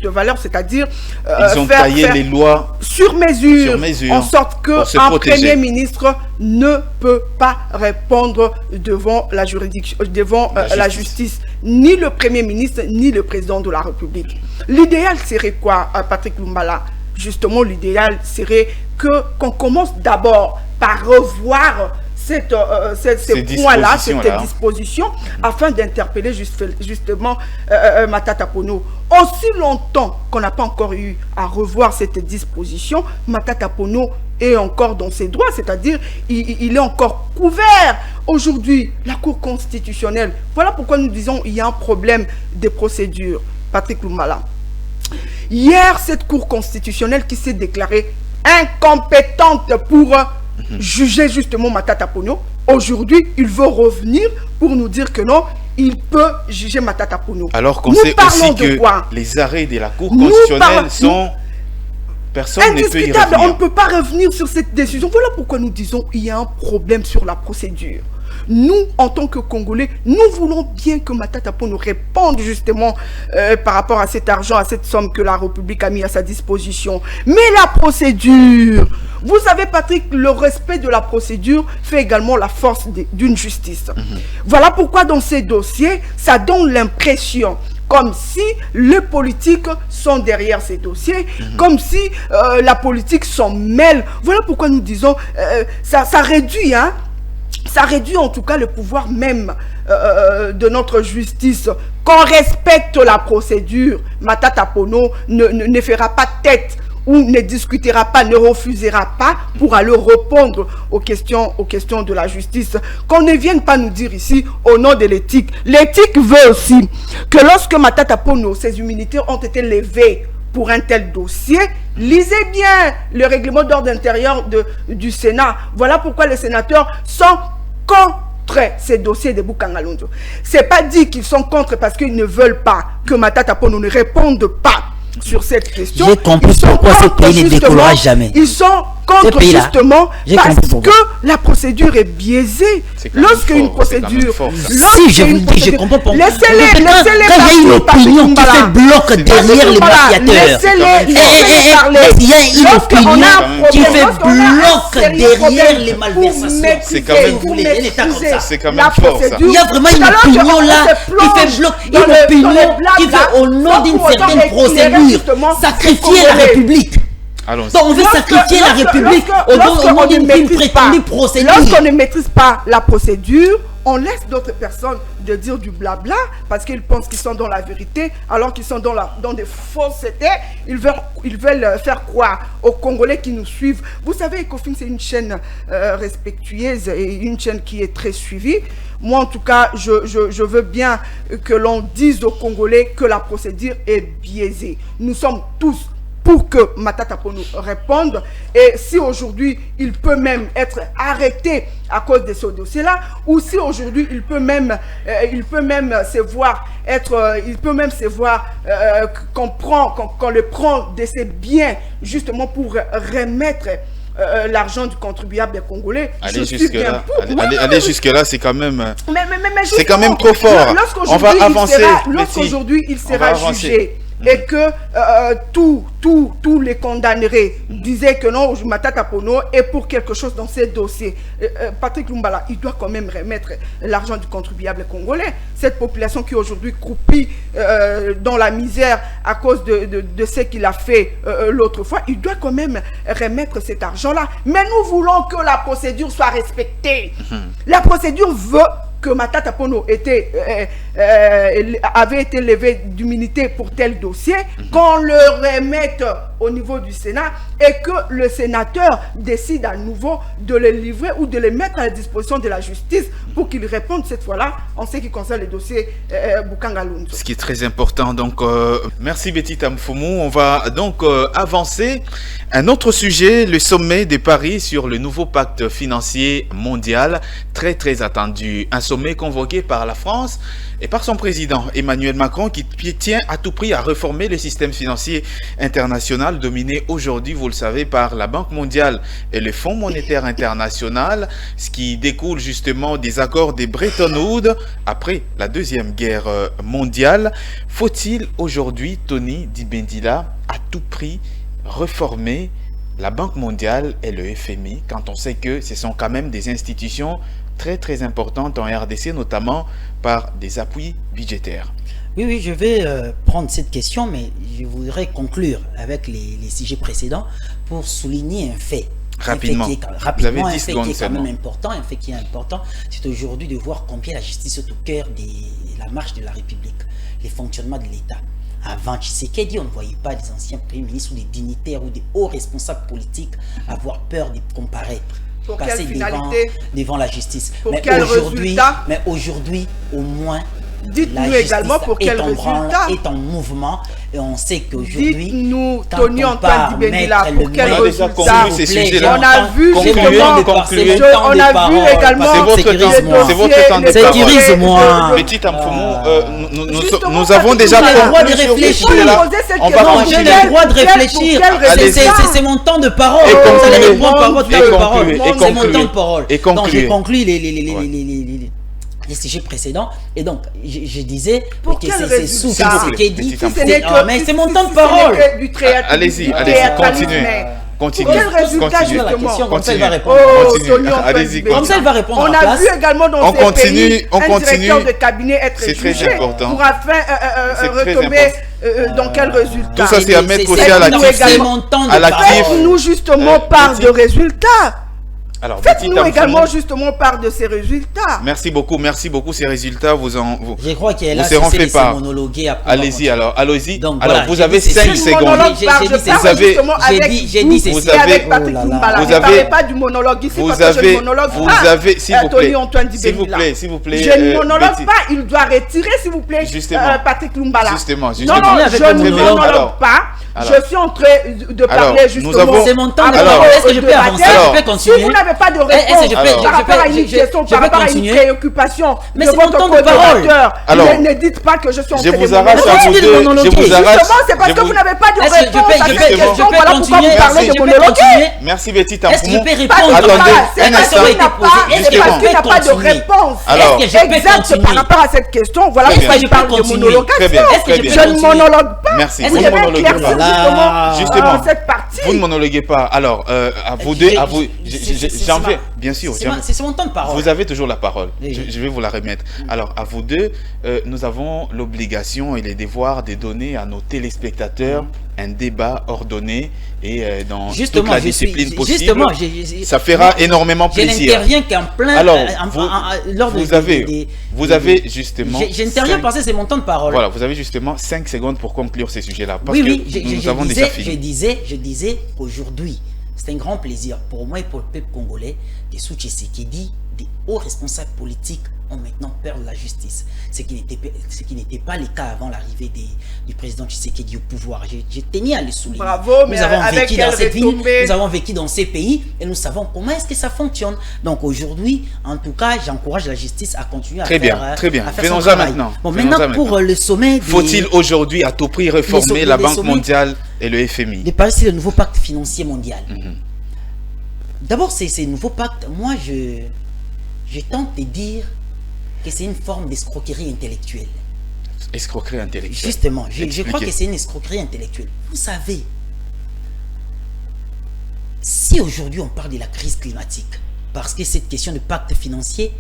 valeur, c'est-à-dire ils ont taillé les lois sur mesure, en sorte que un Premier ministre ne peut pas répondre devant la juridiction, devant la justice, ni le Premier ministre, ni le président de la République. L'idéal serait quoi, Patrick Lumbala? Justement, l'idéal serait qu'on commence d'abord par revoir ces points-là, cette disposition, afin d'interpeller justement Matata Ponyo. Aussi longtemps qu'on n'a pas encore eu à revoir cette disposition, Matata Ponyo est encore dans ses droits, c'est-à-dire il est encore couvert. Aujourd'hui, la Cour constitutionnelle, voilà pourquoi nous disons qu'il y a un problème de procédure. Patrick Lumbala. Hier, cette Cour constitutionnelle qui s'est déclarée incompétente pour juger justement Matata Ponyo, aujourd'hui, il veut revenir pour nous dire que non, il peut juger Matata Ponyo. Alors qu'on sait aussi que les arrêts de la Cour constitutionnelle sont... Personne ne peut y revenir. On ne peut pas revenir sur cette décision. Voilà pourquoi nous disons qu'il y a un problème sur la procédure. Nous, en tant que Congolais, nous voulons bien que Matata Ponyo réponde justement par rapport à cet argent, à cette somme que la République a mis à sa disposition. Mais la procédure, vous savez Patrick, le respect de la procédure fait également la force d'une justice. Voilà pourquoi dans ces dossiers, ça donne l'impression comme si les politiques sont derrière ces dossiers, comme si la politique s'en mêle. Voilà pourquoi nous disons, ça réduit, hein. Ça réduit en tout cas le pouvoir même de notre justice. Qu'on respecte la procédure, Matata Ponyo ne fera pas tête ou ne discutera pas, ne refusera pas pour aller répondre aux questions de la justice. Qu'on ne vienne pas nous dire ici au nom de l'éthique. L'éthique veut aussi que lorsque Matata Ponyo, ses immunités ont été levées pour un tel dossier, lisez bien le règlement d'ordre intérieur du Sénat. Voilà pourquoi les sénateurs sont contre ces dossiers de Bukangalonzo. C'est pas dit qu'ils sont contre parce qu'ils ne veulent pas que Matata Ponyo ne réponde pas sur cette question. J'ai compris pourquoi ce pays ne décollera jamais. Ils sont contre justement parce que la procédure est biaisée. Lorsque une procédure, si je vous dis, je comprends pas. Laissez-les quand il y a une opinion qui fait bloc derrière les mafiateurs, il y a une opinion qui fait bloc derrière les malversations. C'est quand même c'est quand même fort ça. Il y a vraiment une opinion là qui fait bloc, une opinion qui fait au nom d'une certaine procédure sacrifier la République. Donc on veut sacrifier la République au nom d'une prétendue procédure. Lorsqu'on ne maîtrise pas la procédure, on laisse d'autres personnes de dire du blabla parce qu'ils pensent qu'ils sont dans la vérité alors qu'ils sont dans des faussetés. Ils veulent faire croire aux Congolais qui nous suivent. Vous savez, Ecofin, c'est une chaîne respectueuse et une chaîne qui est très suivie. Moi, en tout cas, je veux bien que l'on dise aux Congolais que la procédure est biaisée. Nous sommes tous pour que Matata Ponyo réponde. Et si aujourd'hui, il peut même être arrêté à cause de ce dossier-là, ou si aujourd'hui, il peut même se voir qu'on le prend de ses biens justement pour remettre l'argent du contribuable congolais. Aller jusque-là, c'est quand même c'est quand même trop fort. On va avancer. Lorsqu'aujourd'hui, il sera jugé et que tous les condamnés disaient que non, Matata Ponyo est pour quelque chose dans ces dossiers. Patrick Lumbala, il doit quand même remettre l'argent du contribuable congolais. Cette population qui aujourd'hui croupit dans la misère à cause de ce qu'il a fait l'autre fois, il doit quand même remettre cet argent-là. Mais nous voulons que la procédure soit respectée. La procédure veut que Matata Ponyo avait été levé d'immunité pour tel dossier, qu'on le remette au niveau du Sénat et que le sénateur décide à nouveau de le livrer ou de le mettre à la disposition de la justice pour qu'il réponde cette fois-là en ce qui concerne le dossier Bukanga Lunzo. Ce qui est très important. Donc, merci Betty Tamfoumou. On va donc avancer. Un autre sujet, le sommet de Paris sur le nouveau pacte financier mondial, très très attendu. Un sommet convoqué par la France et par son président Emmanuel Macron qui tient à tout prix à réformer le système financier international dominé aujourd'hui, vous le savez, par la Banque mondiale et le Fonds monétaire international, ce qui découle justement des accords de Bretton Woods après la Deuxième Guerre mondiale. Faut-il aujourd'hui, Tony Dibendila, à tout prix réformer la Banque mondiale et le FMI quand on sait que ce sont quand même des institutions très très importantes en RDC, notamment par des appuis budgétaires? Oui, je vais prendre cette question, mais je voudrais conclure avec les sujets précédents pour souligner un fait. Rapidement. Vous avez 10 secondes qui est quand même important, un fait qui est important, c'est aujourd'hui de voir combien la justice est au cœur de la marche de la République, les fonctionnements de l'État. Avant Tshisekedi, on ne voyait pas des anciens premiers ministres ou des dignitaires ou des hauts responsables politiques avoir peur de comparaître. Pour passer devant la justice. Mais aujourd'hui, au moins, dites-nous également pour quel résultat est en mouvement et on sait qu'aujourd'hui, dites-nous, Tony Antoine Dibendila, pour quel résultat? On a vu également c'est votre temps de parole. Petit Tamfoumou, nous avons déjà le droit de réfléchir. J'ai le droit de réfléchir. C'est mon temps de parole. Vous allez répondre par votre temps de parole. C'est mon temps de parole. Donc j'ai conclu les sujets précédents et donc je disais que c'est sous ce qui est dit, mais c'est mon temps de parole. Allez-y, continuez. Quel résultat justement? Comme ça, il va répondre. Allez-y, comme ça, il va répondre. On a vu également dans ces pays un directeur de cabinet être jugé pour afin retomber dans quel résultat? Tout ça, c'est à mettre aussi à l'actif. Faites-nous justement part de résultats. Alors, faites-nous également justement part de ces résultats. Merci beaucoup ces résultats. Je crois qu'il est là, c'est fait part. Allez-y alors, allez-y. Alors, vous avez 5 secondes. J'ai dit ceci. Vous avez pas du monologue ici parce que je ne monologue pas. S'il vous plaît. Je ne monologue pas, il doit retirer s'il vous plaît Patrick Lumbala. Justement. Non, je ne monologue pas. Je suis en train de parler justement. C'est mon temps de parole. Est-ce que je peux avancer? Je peux continuer? n'avez pas de réponse par rapport à une question, par rapport à une préoccupation de votre collaborateur, ne dites pas que je suis en train de vous arrache à vous deux. Je vous arrache. Justement, c'est parce que vous n'avez pas de réponse à cette question. Voilà pourquoi vous parlez de monologuer. Merci Betty Est-ce que je Tampoumou. peux répondre? Attendez, c'est parce qu'il n'a pas de réponse exacte par rapport à cette question. Voilà pourquoi il parle de monologation. Je ne monologue pas. Merci. Vous devez éclaircir justement cette partie. Vous ne monologuez pas. Alors, à vous deux, à vous, j'en vais, bien sûr. C'est mon temps de parole. Vous avez toujours la parole. Je vais vous la remettre. Alors, à vous deux, nous avons l'obligation et les devoirs de donner à nos téléspectateurs un débat ordonné et dans toute la discipline possible. Justement, ça fera énormément plaisir. Je n'interviens qu'en plein. Alors, vous avez justement. J'interviens parce que c'est mon temps de parole. Voilà, vous avez justement 5 secondes pour conclure ces sujets-là. Oui, nous avons déjà fini. Je disais qu'aujourd'hui, c'est un grand plaisir pour moi et pour le peuple congolais de Sou Tshisekedi, des hauts responsables politiques ont maintenant peur de la justice. Ce qui n'était pas le cas avant l'arrivée du président Tshisekedi au pouvoir. Je tenais à le souligner. Bravo, mais nous avons vécu dans cette ville, retombée. nous avons vécu dans ces pays et nous savons comment est-ce que ça fonctionne. Donc aujourd'hui, en tout cas, j'encourage la justice à continuer à faire très bien. À faire Venons-en son travail. maintenant. Bon, maintenant pour le sommet. Faut-il aujourd'hui à tout prix réformer la Banque mondiale et le FMI? De parler sur le nouveau pacte financier mondial. D'abord, ces nouveaux pactes, moi je tente de dire que c'est une forme d'escroquerie intellectuelle. Escroquerie intellectuelle. Justement, je crois que c'est une escroquerie intellectuelle. Vous savez, si aujourd'hui on parle de la crise climatique, parce que cette question de pacte financier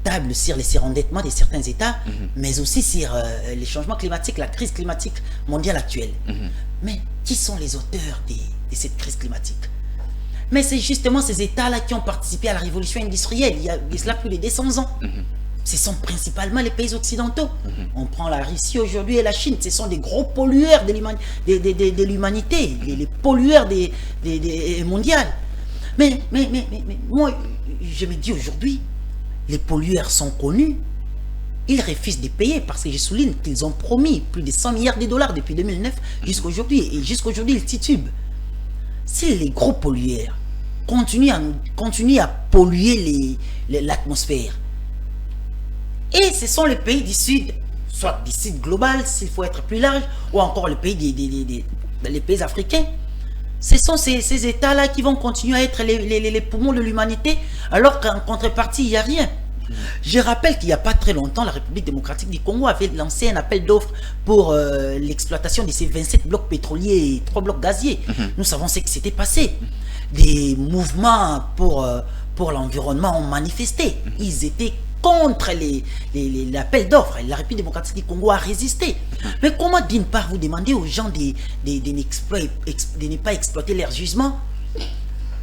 table sur les surendettements de certains États, mais aussi sur les changements climatiques, la crise climatique mondiale actuelle. Mais qui sont les auteurs de cette crise climatique? Mais c'est justement ces États-là qui ont participé à la révolution industrielle il y a cela plus de 200 ans. Ce sont principalement les pays occidentaux. On prend la Russie aujourd'hui et la Chine. Ce sont des gros pollueurs de l'humanité, les pollueurs mondiales. Mais moi, je me dis aujourd'hui, les pollueurs sont connus. Ils refusent de payer parce que je souligne qu'ils ont promis plus de 100 milliards de dollars depuis 2009 jusqu'à aujourd'hui. Et jusqu'à aujourd'hui, ils titubent. Si les gros pollueurs continuent à polluer l'atmosphère, et ce sont les pays du Sud, soit du Sud global, s'il faut être plus large, ou encore les pays, les pays africains, ce sont ces États-là qui vont continuer à être les poumons de l'humanité, alors qu'en contrepartie, il n'y a rien. Je rappelle qu'il n'y a pas très longtemps, la République démocratique du Congo avait lancé un appel d'offres pour l'exploitation de ces 27 blocs pétroliers et 3 blocs gaziers. Nous savons ce qui s'était passé. Des mouvements pour l'environnement ont manifesté. Ils étaient contre l'appel d'offres. La République démocratique du Congo a résisté. Mais comment d'une part vous demandez aux gens de ne pas exploiter leurs gisements?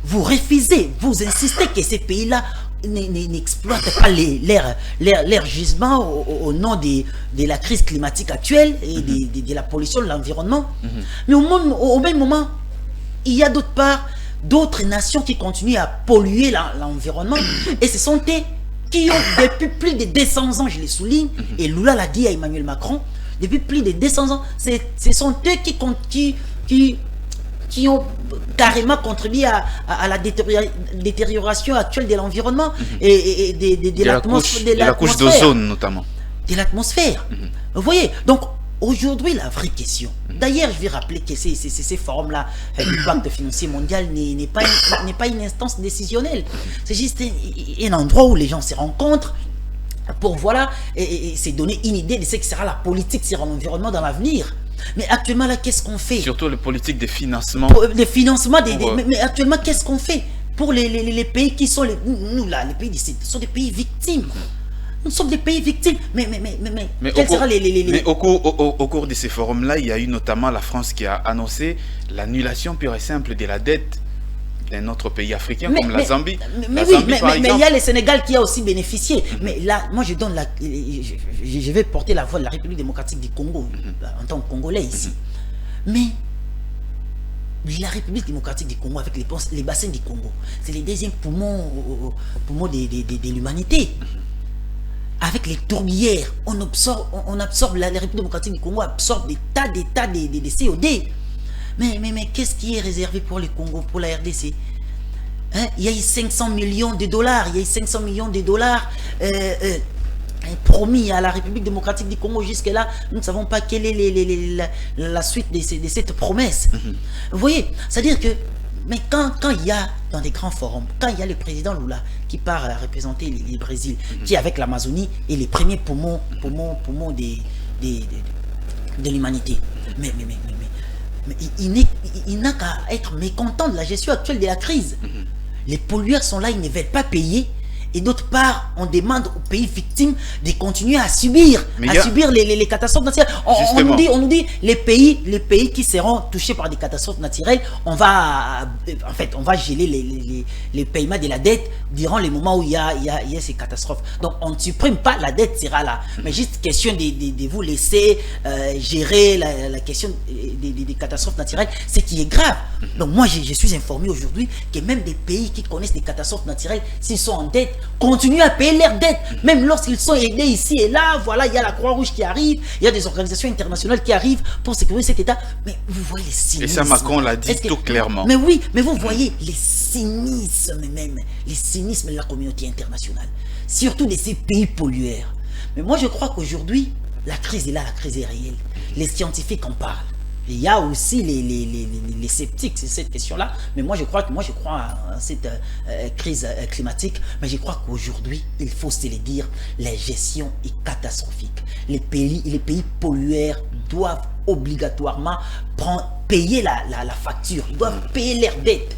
Vous refusez, vous insistez que ces pays-là n'exploitent pas leurs gisements au nom de la crise climatique actuelle et de la pollution de l'environnement. Mais au même moment, il y a d'autre part d'autres nations qui continuent à polluer l'environnement et ce sont eux qui ont depuis plus de 200 ans, je le souligne, et Lula l'a dit à Emmanuel Macron, depuis plus de 200 ans, ce sont eux qui ont carrément contribué à la détérioration actuelle de l'environnement et de la couche d'ozone notamment. De l'atmosphère. Vous voyez, donc aujourd'hui la vraie question, d'ailleurs je vais rappeler que ces forums-là du pacte financier mondial n'est pas une instance décisionnelle, c'est juste un endroit où les gens se rencontrent pour voilà et se donner une idée de ce que sera la politique sur l'environnement dans l'avenir. Mais actuellement là, qu'est-ce qu'on fait? Surtout les politiques de financement. Les financements mais actuellement, qu'est-ce qu'on fait pour les pays qui sont nous là, les pays d'ici, sont des pays victimes. Nous sommes des pays victimes. Mais quels seront mais au cours de ces forums-là, il y a eu notamment la France qui a annoncé l'annulation pure et simple de la dette d'un autre pays africain comme la Zambie. Mais il y a le Sénégal qui a aussi bénéficié. Mais là, moi je donne je vais porter la voix de la République démocratique du Congo en tant que Congolais ici. Mais la République démocratique du Congo avec les bassins du Congo, c'est les deuxièmes poumons de l'humanité. Avec les tourbières, on absorbe la République démocratique du Congo absorbe des tas de CO2. Mais qu'est-ce qui est réservé pour le Congo, pour la RDC? Hein, il y a eu 500 millions de dollars, il y a eu 500 millions de dollars promis à la République démocratique du Congo. Jusque-là, nous ne savons pas quelle est la suite de cette promesse. Vous voyez, c'est-à-dire que, mais quand il y a dans des grands forums, quand il y a le président Lula qui part représenter le Brésil, qui avec l'Amazonie est les premiers poumons de l'humanité, mais il n'a qu'à être mécontent de la gestion actuelle de la crise. Les pollueurs sont là, ils ne veulent pas payer. Et d'autre part, on demande aux pays victimes de continuer à subir les catastrophes naturelles. On nous dit les pays qui seront touchés par des catastrophes naturelles, on va geler les paiements de la dette durant les moments où il y a ces catastrophes. Donc on ne supprime pas, la dette sera là. Mais juste question de vous laisser gérer la question des catastrophes naturelles, ce qui est grave. Donc moi je suis informé aujourd'hui que même des pays qui connaissent des catastrophes naturelles, s'ils sont en dette, continuent à payer leurs dettes, même lorsqu'ils sont aidés ici et là. Voilà, il y a la Croix-Rouge qui arrive, il y a des organisations internationales qui arrivent pour sécuriser cet État. Mais vous voyez les cynismes. Et ça, Macron l'a dit tout clairement. Mais oui, mais vous voyez les cynismes les cynismes de la communauté internationale, surtout de ces pays pollueurs. Mais moi, je crois qu'aujourd'hui, la crise est là, la crise est réelle. Les scientifiques en parlent. Il y a aussi les sceptiques sur cette question-là, mais moi je crois à cette crise climatique, mais je crois qu'aujourd'hui, il faut se le dire, la gestion est catastrophique. Les pays pollueurs doivent obligatoirement payer la facture, ils doivent payer leurs dettes.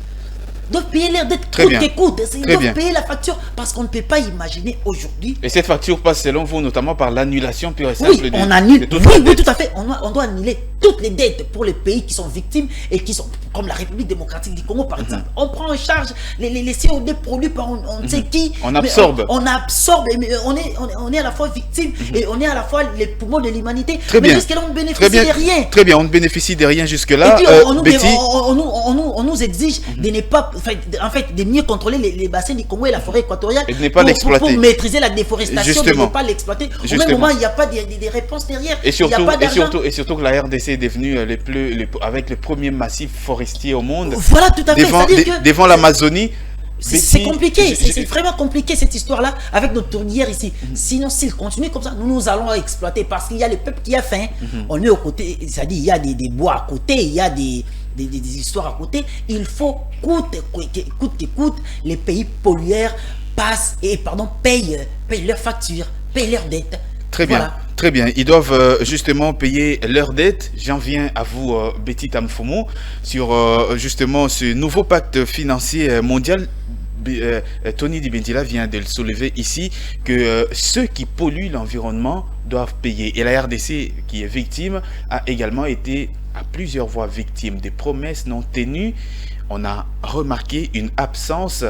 Ils doivent payer leurs dettes coûte que coûte. Ils doivent payer la facture parce qu'on ne peut pas imaginer aujourd'hui. Et cette facture passe selon vous notamment par l'annulation pure et simple. Oui, on annule. Oui, tout à fait. On doit annuler toutes les dettes pour les pays qui sont victimes et qui sont comme la République démocratique du Congo par exemple. On prend en charge les CO2 produits par on ne sait qui. On absorbe. On absorbe, mais on est à la fois victime et on est à la fois les poumons de l'humanité. Très bien. Mais jusque-là, on ne bénéficie de rien. Très bien, on ne bénéficie de rien jusque-là. Et puis on nous exige de ne pas, de mieux contrôler les bassins du Congo et la forêt équatoriale et de ne pas l'exploiter. Pour maîtriser la déforestation, Justement. de ne pas l'exploiter. Au même moment, il n'y a pas des réponses derrière. Et surtout que la RDC est devenue avec le premier massif forestier au monde. Voilà, tout à fait. Devant l'Amazonie. C'est compliqué, c'est vraiment compliqué cette histoire-là avec notre tournière ici. Sinon, s'il continue comme ça, nous allons exploiter parce qu'il y a le peuple qui a faim. On est aux côtés, c'est-à-dire il y a des bois à côté, il y a des histoires à côté. Il faut coûte que coûte, les pays pollueurs payent leurs factures, payent leurs dettes. Très bien. Voilà. Très bien, ils doivent justement payer leurs dettes. J'en viens à vous, Betty Tamfumu, sur justement ce nouveau pacte financier mondial. Tony Dibentila vient de le soulever ici, que ceux qui polluent l'environnement doivent payer. Et la RDC, qui est victime, a également été à plusieurs fois victime des promesses non tenues. On a remarqué une absence,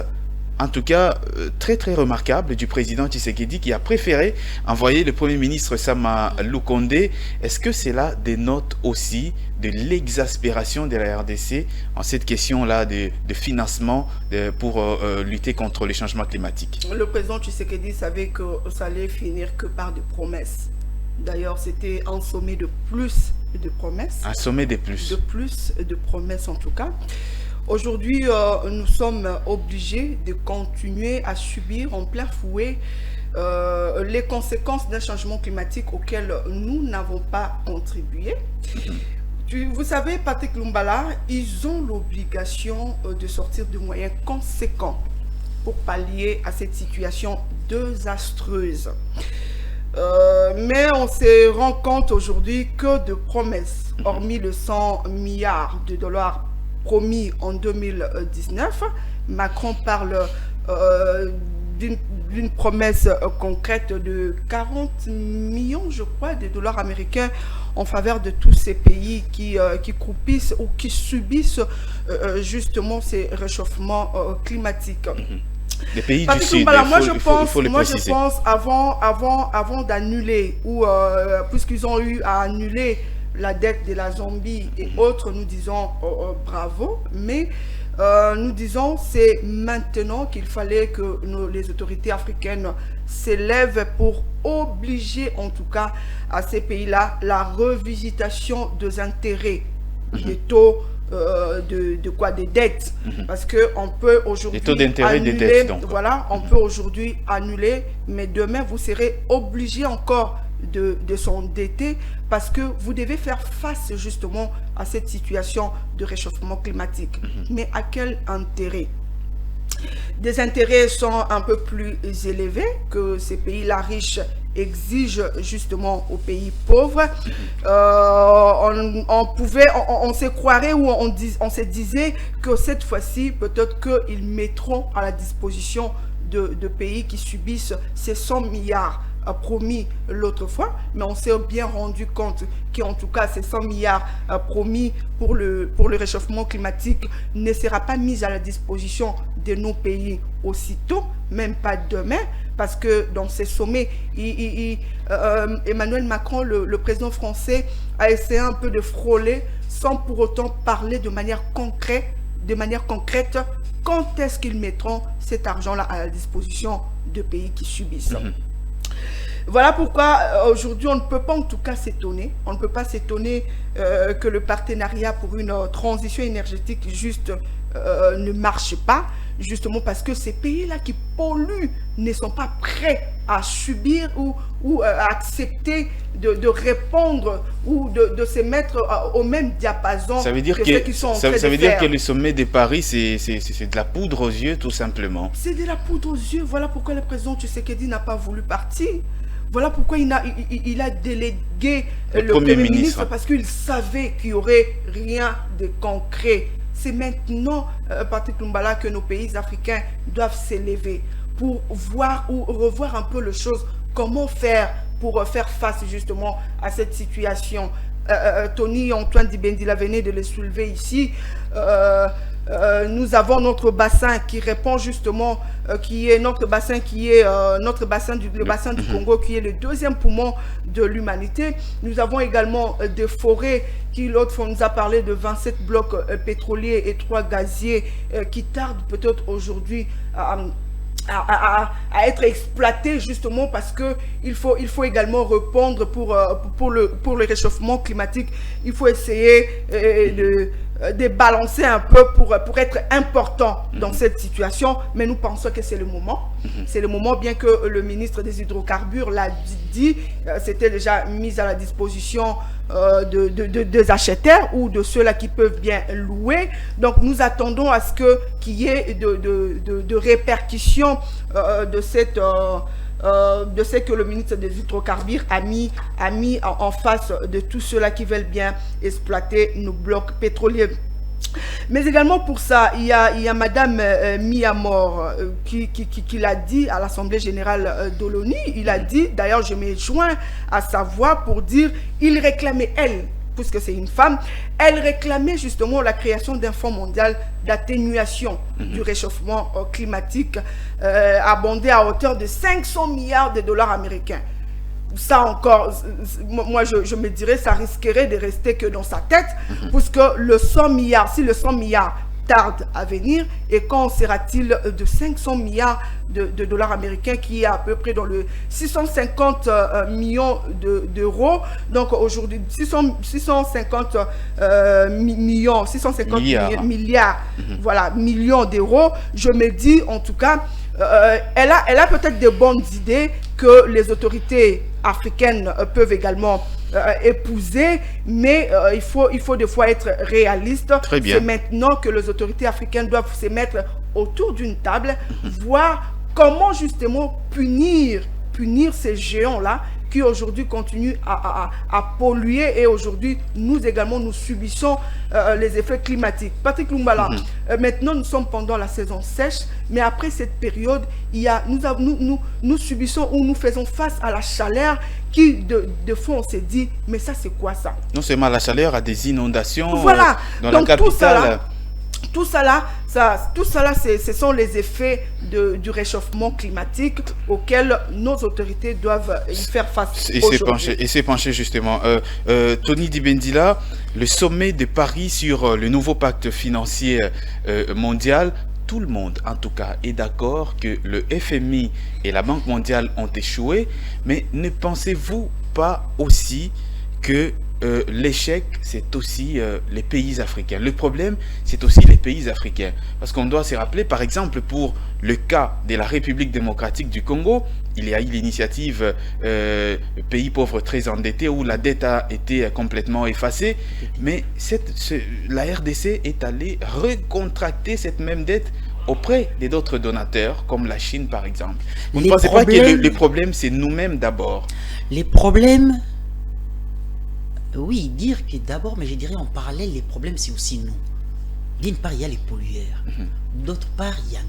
en tout cas très très remarquable, du président Tshisekedi, qui a préféré envoyer le premier ministre Sama Lukonde. Est-ce que cela dénote aussi de l'exaspération de la RDC en cette question-là de financement pour lutter contre les changements climatiques? Le président Tshisekedi savait que ça allait finir que par des promesses. D'ailleurs, c'était un sommet de plus de promesses. Un sommet de plus. De plus de promesses en tout cas. Aujourd'hui, nous sommes obligés de continuer à subir en plein fouet les conséquences d'un changement climatique auquel nous n'avons pas contribué. Vous savez, Patrick Lumbala, ils ont l'obligation de sortir de moyens conséquents pour pallier à cette situation désastreuse. Mais on se rend compte aujourd'hui que de promesses, hormis le 100 milliards de dollars promis en 2019, Macron parle d'une promesse concrète de 40 millions, je crois, de dollars américains en faveur de tous ces pays qui croupissent ou qui subissent justement ces réchauffements climatiques. Les pays du Sud, je pense avant d'annuler, ou puisqu'ils ont eu à annuler la dette de la Zambie et autres, nous disons bravo, mais nous disons c'est maintenant qu'il fallait que les autorités africaines s'élèvent pour obliger en tout cas à ces pays-là la revisitation des intérêts, des taux de quoi, des dettes, parce que on peut aujourd'hui les taux d'intérêt des dettes, donc. Voilà, on peut aujourd'hui annuler, mais demain vous serez obligé encore de s'endetter parce que vous devez faire face justement à cette situation de réchauffement climatique. Mais à quel intérêt? Des intérêts sont un peu plus élevés que ces pays-là riches exigent justement aux pays pauvres. On se croirait ou on se disait que cette fois-ci, peut-être qu'ils mettront à la disposition de pays qui subissent ces 100 milliards promis l'autre fois, mais on s'est bien rendu compte qu'en tout cas ces 100 milliards promis pour le réchauffement climatique ne sera pas mis à la disposition de nos pays aussitôt, même pas demain, parce que dans ces sommets, Emmanuel Macron, le président français, a essayé un peu de frôler sans pour autant parler de manière concrète, quand est-ce qu'ils mettront cet argent-là à la disposition de pays qui subissent. Voilà pourquoi aujourd'hui on ne peut pas en tout cas s'étonner. On ne peut pas s'étonner que le partenariat pour une transition énergétique juste ne marche pas. Justement parce que ces pays-là qui polluent ne sont pas prêts à subir ou à accepter de répondre ou de se mettre au même diapason ça veut dire que ceux qui sont en train de faire. Ça veut dire que le sommet de Paris, c'est de la poudre aux yeux, tout simplement. C'est de la poudre aux yeux. Voilà pourquoi le président Tshisekedi n'a pas voulu partir. Voilà pourquoi il a délégué le Premier ministre, parce qu'il savait qu'il n'y aurait rien de concret. C'est maintenant, Patrick Lumbala, que nos pays africains doivent s'élever pour voir ou revoir un peu les choses. Comment faire pour faire face justement à cette situation. Tony Antoine Dibendila venait de le soulever ici. Nous avons notre bassin qui répond justement, qui est notre bassin le bassin du Congo, qui est le deuxième poumon de l'humanité. Nous avons également des forêts qui, l'autre fois, nous a parlé de 27 blocs pétroliers et 3 gaziers qui tardent peut-être aujourd'hui à être exploité justement parce que il faut également répondre pour le réchauffement climatique. Il faut essayer de balancer un peu pour être important dans cette situation, mais nous pensons que c'est le moment. C'est le moment, bien que le ministre des Hydrocarbures l'a dit, c'était déjà mis à la disposition des acheteurs ou de ceux-là qui peuvent bien louer. Donc nous attendons à ce qu'il y ait de répercussions de ce que le ministre des Hydrocarbures a mis en face de tous ceux-là qui veulent bien exploiter nos blocs pétroliers. Mais également pour ça, il y a Madame Miyamor qui l'a dit à l'Assemblée Générale de l'ONU. Il a dit, d'ailleurs je me joins à sa voix pour dire, il réclamait elle, puisque c'est une femme, elle réclamait justement la création d'un fonds mondial d'atténuation du réchauffement climatique abondé à hauteur de 500 milliards de dollars américains. Ça encore, moi je me dirais, ça risquerait de rester que dans sa tête, puisque le 100 milliards, si le 100 milliards tarde à venir, et quand sera-t-il de 500 milliards de dollars américains, qui est à peu près dans le 650 millions d'euros. Donc aujourd'hui, 650 milliards, voilà, millions d'euros. Je me dis en tout cas, elle a peut-être de bonnes idées que les autorités africaines peuvent également épouser, mais il faut des fois être réaliste. C'est maintenant que les autorités africaines doivent se mettre autour d'une table, voir comment justement punir ces géants-là qui aujourd'hui continuent à polluer, et aujourd'hui nous également nous subissons les effets climatiques. Patrick Lumbala, maintenant nous sommes pendant la saison sèche, mais après cette période, nous subissons ou nous faisons face à la chaleur qui de fois on s'est dit, mais ça c'est quoi ça? Non seulement la chaleur, à des inondations voilà. Dans donc, la capitale. Tout ça là, ce sont les effets du réchauffement climatique auxquels nos autorités doivent y faire face aujourd'hui. Et s'épancher justement. Tony Dibendila, le sommet de Paris sur le nouveau pacte financier mondial, tout le monde en tout cas est d'accord que le FMI et la Banque mondiale ont échoué, mais ne pensez-vous pas aussi que l'échec, c'est aussi les pays africains. Le problème, c'est aussi les pays africains. Parce qu'on doit se rappeler, par exemple, pour le cas de la République démocratique du Congo, il y a eu l'initiative pays pauvres très endettés où la dette a été complètement effacée. Mais la RDC est allée recontracter cette même dette auprès d'autres donateurs, comme la Chine par exemple. Vous ne pensez pas que le problème, c'est nous-mêmes d'abord? Les problèmes, oui, dire que d'abord, mais je dirais en parallèle, les problèmes, c'est aussi nous. D'une part, il y a les pollueurs. D'autre part, il y a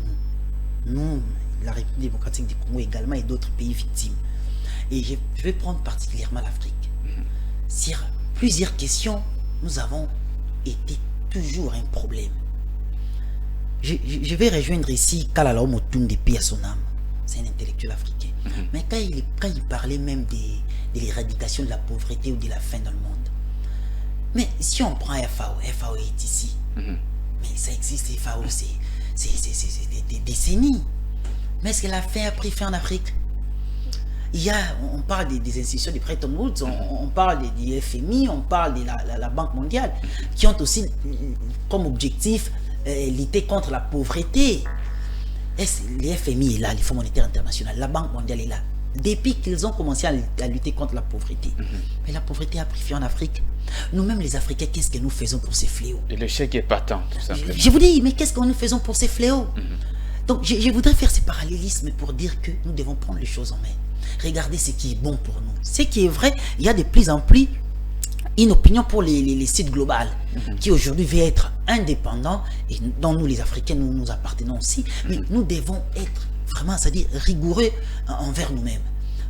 nous. Nous, la République démocratique du Congo également et d'autres pays victimes. Et je vais prendre particulièrement l'Afrique. Sur plusieurs questions, nous avons été toujours un problème. Je vais rejoindre ici Kalala Motoun de paix à son âme. C'est un intellectuel africain. Mais quand il parlait même de l'éradication de la pauvreté ou de la faim dans le monde. Mais si on prend FAO, FAO est ici. Mais ça existe, FAO, c'est des décennies. Mais est-ce que la faim a pris fin en Afrique? On parle des institutions de Bretton Woods, on parle du FMI, on parle de la Banque mondiale, qui ont aussi comme objectif lutter contre la pauvreté. Le FMI est là, le Fonds monétaire international, la Banque mondiale est là. Depuis qu'ils ont commencé à lutter contre la pauvreté. Mais la pauvreté a pris fin en Afrique. Nous-mêmes les Africains, qu'est-ce que nous faisons pour ces fléaux? Et l'échec est patent, tout simplement. Je vous dis, mais qu'est-ce que nous faisons pour ces fléaux? Donc je voudrais faire ces parallélismes pour dire que nous devons prendre les choses en main. Regardez ce qui est bon pour nous. Ce qui est vrai, il y a de plus en plus une opinion pour les sites globales qui aujourd'hui veulent être indépendants et dont nous les Africains nous appartenons aussi. Mais nous devons être vraiment, c'est-à-dire rigoureux envers nous-mêmes.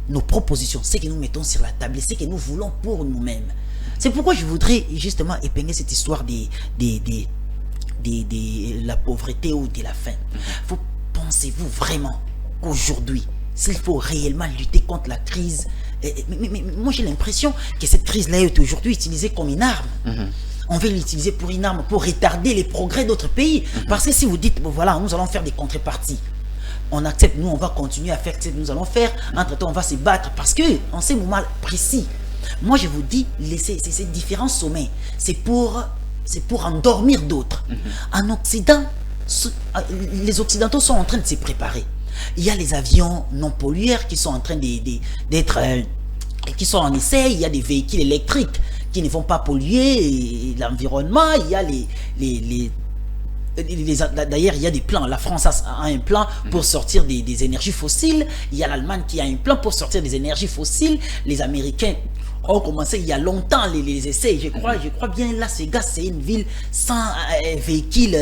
Nos propositions, ce que nous mettons sur la table, ce que nous voulons pour nous-mêmes. C'est pourquoi je voudrais justement épingler cette histoire de la pauvreté ou de la faim. Pensez-vous vraiment qu'aujourd'hui, s'il faut réellement lutter contre la crise, mais moi j'ai l'impression que cette crise-là est aujourd'hui utilisée comme une arme. On veut l'utiliser pour une arme, pour retarder les progrès d'autres pays. Parce que si vous dites, bon, voilà, nous allons faire des contreparties, on accepte, nous on va continuer à faire ce que nous allons faire, entre-temps on va se battre, parce que en ces moments précis, moi je vous dis, ces différents sommets, c'est pour endormir d'autres. En Occident, les Occidentaux sont en train de se préparer. Il y a les avions non pollueurs qui sont en train d'être qui sont en essai. Il y a des véhicules électriques qui ne vont pas polluer l'environnement. Il y a d'ailleurs, il y a des plans. La France a un plan pour sortir des énergies fossiles. Il y a l'Allemagne qui a un plan pour sortir des énergies fossiles. Les Américains ont commencé il y a longtemps les essais. Je crois bien Las Vegas, c'est une ville sans véhicules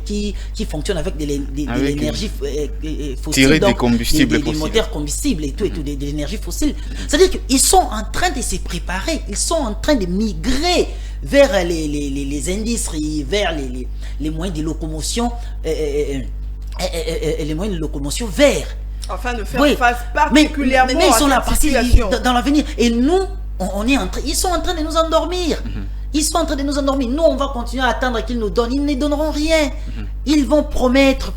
qui fonctionnent avec de l'énergie fossile. Tiré des combustibles des moteurs combustibles et tout, de l'énergie fossile. C'est-à-dire qu'ils sont en train de se préparer. Ils sont en train de migrer vers les industries, vers les moyens de locomotion, les moyens de locomotion verts. Afin de faire face particulièrement mais ils sont là à cette situation. Dans l'avenir. Et nous, ils sont en train de nous endormir. Ils sont en train de nous endormir. Nous, on va continuer à attendre qu'ils nous donnent. Ils ne donneront rien. Ils vont promettre.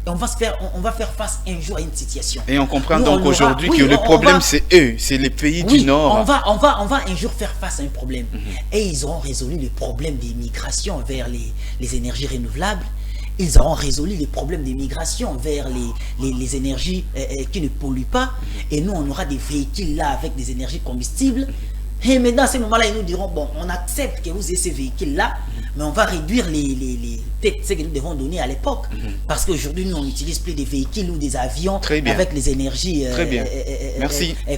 Et on va faire face un jour à une situation. Et on comprend donc aujourd'hui que le problème, c'est eux, c'est les pays du Nord. On va un jour faire face à un problème. Et ils auront résolu le problème des migrations vers les énergies renouvelables. Ils auront résolu les problèmes des migrations vers les énergies qui ne polluent pas. Et nous, on aura des véhicules là avec des énergies combustibles. Et maintenant, à ce moment-là, ils nous diront, bon, on accepte que vous ayez ces véhicules-là, mais on va réduire peut-être ce que nous devons donner à l'époque. Parce qu'aujourd'hui, nous, on n'utilise plus des véhicules ou des avions avec les énergies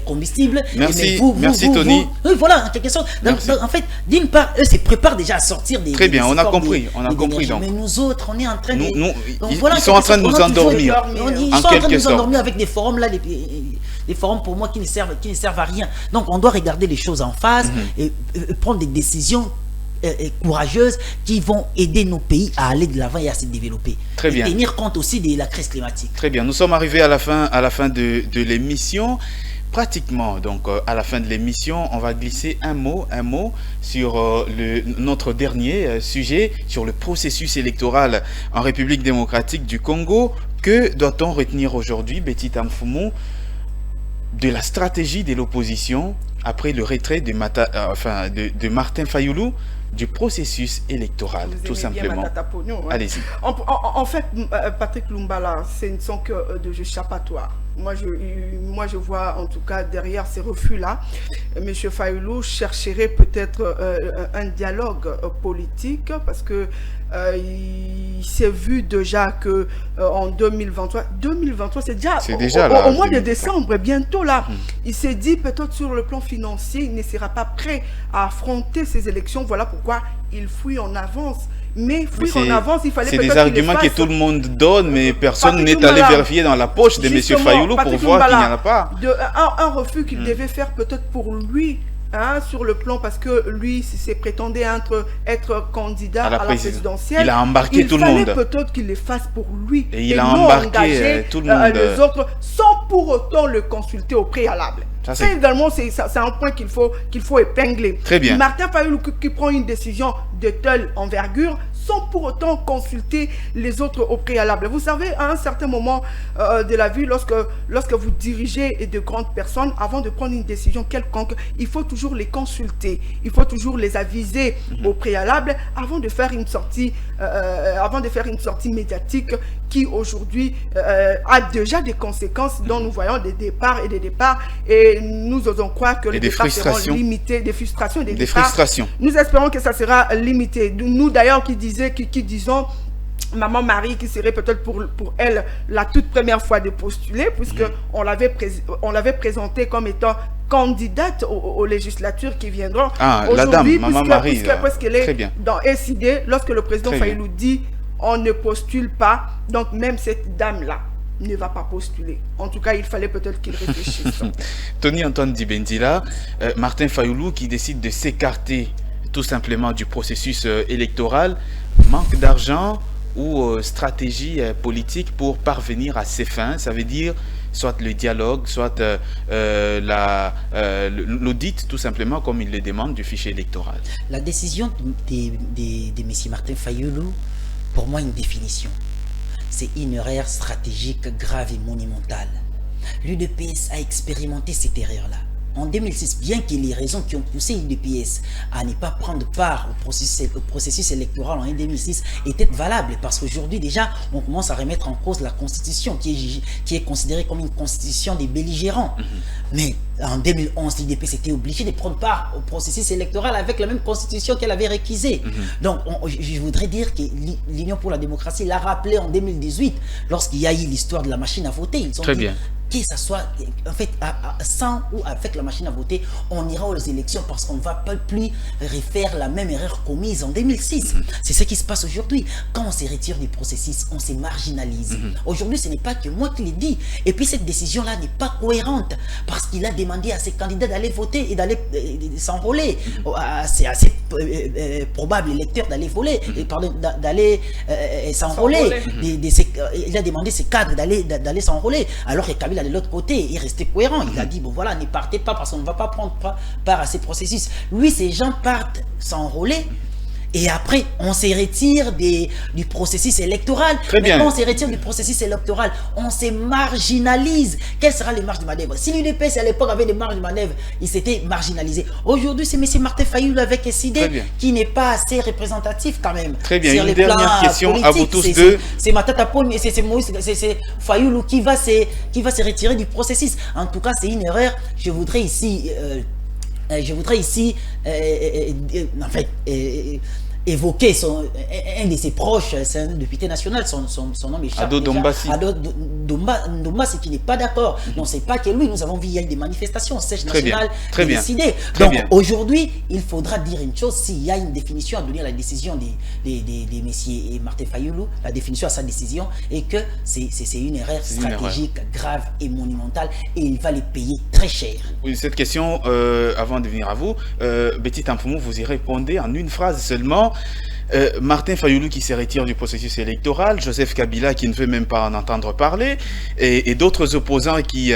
combustibles. Merci Tony. Oui, voilà, en quelque sorte. En fait, d'une part, eux se préparent déjà à sortir des... Très bien, on a compris. Donc. Mais nous autres, on est en train de... Ils sont en train de nous endormir. Ils sont en train de nous endormir avec des forums là, des forums pour moi qui ne servent à rien. Donc on doit regarder les choses en face et prendre des décisions courageuses qui vont aider nos pays à aller de l'avant et à se développer. Très bien. Et tenir compte aussi de la crise climatique. Très bien. Nous sommes arrivés à la fin de l'émission. Pratiquement, donc à la fin de l'émission, on va glisser un mot sur notre dernier sujet, sur le processus électoral en République démocratique du Congo. Que doit-on retenir aujourd'hui, Betty Tamfumu, de la stratégie de l'opposition après le retrait de, de Martin Fayoulou du processus électoral, tout simplement. Allez-y. En fait, Patrick Lumbala, ce ne sont que de jeux échappatoires. Moi, je vois en tout cas derrière ces refus-là, M. Fayoulou chercherait peut-être un dialogue politique parce que il s'est vu déjà que en 2023 c'est déjà au mois de décembre, bientôt là, il s'est dit peut-être sur le plan financier, il ne sera pas prêt à affronter ces élections. Voilà pourquoi il fuit en avance. Mais fuir en avance, il fallait peut-être c'est des arguments que tout le monde donne, mais personne n'est allé vérifier dans la poche de M. Fayoulou pour voir qu'il n'y en a pas. Un refus qu'il devait faire peut-être pour lui, hein, sur le plan, parce que lui, s'il prétendait être candidat à la présidentielle, il a embarqué tout le monde. Il fallait peut-être qu'il le fasse pour lui. Et il a embarqué tout le monde. Les autres, sans pour autant le consulter au préalable. Ça, également, c'est un point qu'il faut épingler. Très bien. Martin Fayoulou qui prend une décision de telle envergure sans pour autant consulter les autres au préalable. Vous savez, à un certain moment de la vie, lorsque vous dirigez de grandes personnes, avant de prendre une décision quelconque, il faut toujours les consulter, il faut toujours les aviser au préalable avant de faire une sortie, médiatique qui aujourd'hui a déjà des conséquences dont nous voyons des départs et nous osons croire que les départs seront limités, des frustrations et des frustrations. Nous espérons que ça sera limité. Nous d'ailleurs qui disons Maman Marie qui serait peut-être pour elle la toute première fois de postuler puisque on l'avait présentée comme étant candidate aux législatures qui viendront. La dame, Maman Marie. Puisqu'elle est dans SID, lorsque le président Fayoulou dit on ne postule pas, donc même cette dame-là ne va pas postuler. En tout cas, il fallait peut-être qu'il réfléchisse. Tony Antoine Dibendila, Martin Fayoulou qui décide de s'écarter tout simplement du processus électoral, manque d'argent ou stratégie politique pour parvenir à ses fins, ça veut dire soit le dialogue, soit l'audit tout simplement comme il le demande du fichier électoral. La décision de M. Martin Fayoulou, pour moi, une définition. C'est une erreur stratégique grave et monumentale. L'UDPS a expérimenté cette erreur-là. En 2006, bien que les raisons qui ont poussé l'UDPS à ne pas prendre part au processus électoral en 2006 étaient valables, parce qu'aujourd'hui déjà, on commence à remettre en cause la constitution qui est considérée comme une constitution des belligérants. Mais en 2011, l'UDPS était obligée de prendre part au processus électoral avec la même constitution qu'elle avait réquisée. Donc, je voudrais dire que l'Union pour la démocratie l'a rappelé en 2018, lorsqu'il y a eu l'histoire de la machine à voter. Ils ont Très dit, bien. Que ça soit en fait sans ou avec la machine à voter, on ira aux élections parce qu'on ne va pas plus refaire la même erreur commise en 2006. C'est ce qui se passe aujourd'hui. Quand on se retire du processus, on se marginalise. Aujourd'hui, ce n'est pas que moi qui l'ai dit. Et puis cette décision-là n'est pas cohérente parce qu'il a demandé à ses candidats d'aller voter et d'aller s'enrôler. C'est assez probable, les électeurs d'aller voler, d'aller s'enrôler. Il a demandé à ses cadres d'aller s'enrôler. Alors que Kabila de l'autre côté, il restait cohérent. Il a dit, bon voilà, ne partez pas parce qu'on ne va pas prendre part à ces processus. Lui, ces gens partent s'enrôler. Et après, on se retire du processus électoral. Maintenant, on se retire du processus électoral. On se marginalise. Quelles seront les marges de manœuvre? Si l'UDPS à l'époque avait des marges de manœuvre, il s'était marginalisé. Aujourd'hui, c'est M. Martin Fayoulou avec SID qui n'est pas assez représentatif quand même. Très bien. Une dernière question à vous tous deux. C'est Matata Pone et c'est Fayoulou qui va se retirer du processus. En tout cas, c'est une erreur. Je voudrais ici en fait, évoquer un de ses proches, c'est un député national, son nom échappe. Ado Dombassi. Ado Dombassi qui n'est pas d'accord. Non, c'est pas que lui, nous avons vu, il y a eu des manifestations, siège national décidé. Donc aujourd'hui, il faudra dire une chose, s'il y a une définition à donner à la décision de messieurs Martin Fayoulou, la définition à sa décision, et que c'est une erreur stratégique grave et monumentale, et il va les payer très cher. Oui, cette question, avant de venir à vous, Betty Tampoumou, vous y répondez en une phrase seulement. Martin Fayoulou qui se retire du processus électoral, Joseph Kabila qui ne veut même pas en entendre parler, et d'autres opposants qui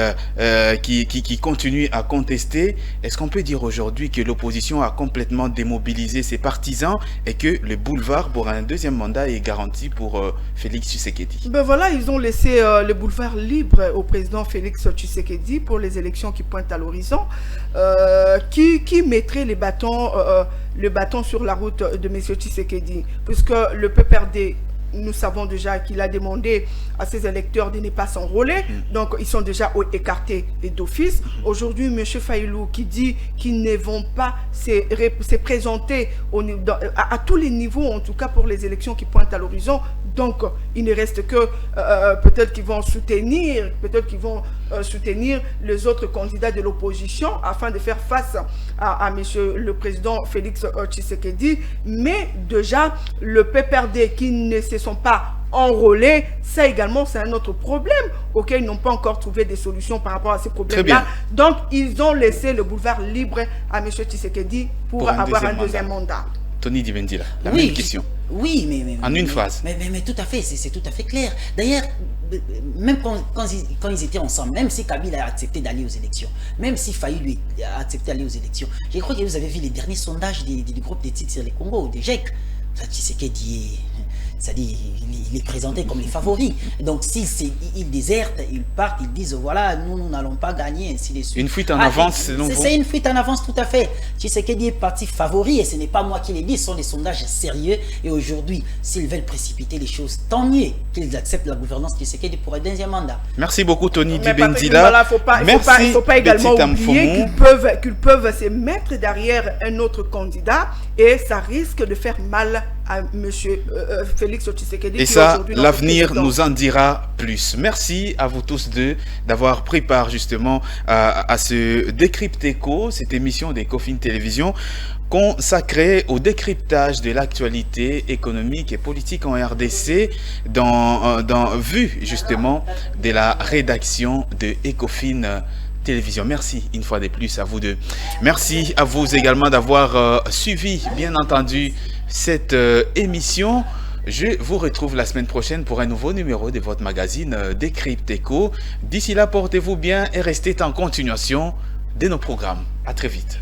continuent à contester. Est-ce qu'on peut dire aujourd'hui que l'opposition a complètement démobilisé ses partisans et que le boulevard pour un deuxième mandat est garanti pour Félix Tshisekedi? Ben voilà, ils ont laissé le boulevard libre au président Félix Tshisekedi pour les élections qui pointent à l'horizon, qui mettrait le bâton sur la route de M. Tshisekedi, puisque le PPRD, nous savons déjà qu'il a demandé à ses électeurs de ne pas s'enrôler, donc ils sont déjà écartés d'office. Aujourd'hui, M. Fayoulou qui dit qu'ils ne vont pas se présenter à tous les niveaux, en tout cas pour les élections qui pointent à l'horizon. Donc, il ne reste que peut-être qu'ils vont soutenir, les autres candidats de l'opposition afin de faire face à M. le président Félix Tshisekedi. Mais déjà, le PPRD qui ne se sont pas enrôlés, ça également, c'est un autre problème auquel ils n'ont pas encore trouvé des solutions par rapport à ces problèmes-là. Donc, ils ont laissé le boulevard libre à M. Tshisekedi pour avoir un deuxième mandat. Tony Dibendila, la même question. Oui, mais en une phrase. Mais tout à fait, c'est tout à fait clair. D'ailleurs, même quand ils étaient ensemble, même si Kabila a accepté d'aller aux élections, même si Fayoulou a accepté d'aller aux élections, je crois que vous avez vu les derniers sondages du groupe d'études sur les Congo, des GEC. Tshisekedi, c'est-à-dire, il est présenté comme les favoris. Donc, s'ils désertent, ils partent, ils disent, voilà, nous n'allons pas gagner, ainsi de suite. Une fuite en avance, selon vous? C'est une fuite en avance, tout à fait. Tshisekedi est parti favori, et ce n'est pas moi qui l'ai dit, ce sont des sondages sérieux. Et aujourd'hui, s'ils veulent précipiter les choses, tant mieux qu'ils acceptent la gouvernance Tshisekedi pour un deuxième mandat. Merci beaucoup, Tony Dibendila. Il ne faut pas également oublier qu'ils peuvent se mettre derrière un autre candidat, et ça risque de faire mal à M. Félix Tshisekedi. Et ça, l'avenir nous en dira plus. Merci à vous tous deux d'avoir pris part justement à ce Décrypte-Éco, cette émission d'Ecofin Télévision consacrée au décryptage de l'actualité économique et politique en RDC vue justement de la rédaction de Ecofin Télévision. Merci une fois de plus à vous deux. Merci à vous également d'avoir suivi, bien entendu, cette émission. Je vous retrouve la semaine prochaine pour un nouveau numéro de votre magazine Décrypte-Éco. D'ici là, portez-vous bien et restez en continuation de nos programmes. À très vite.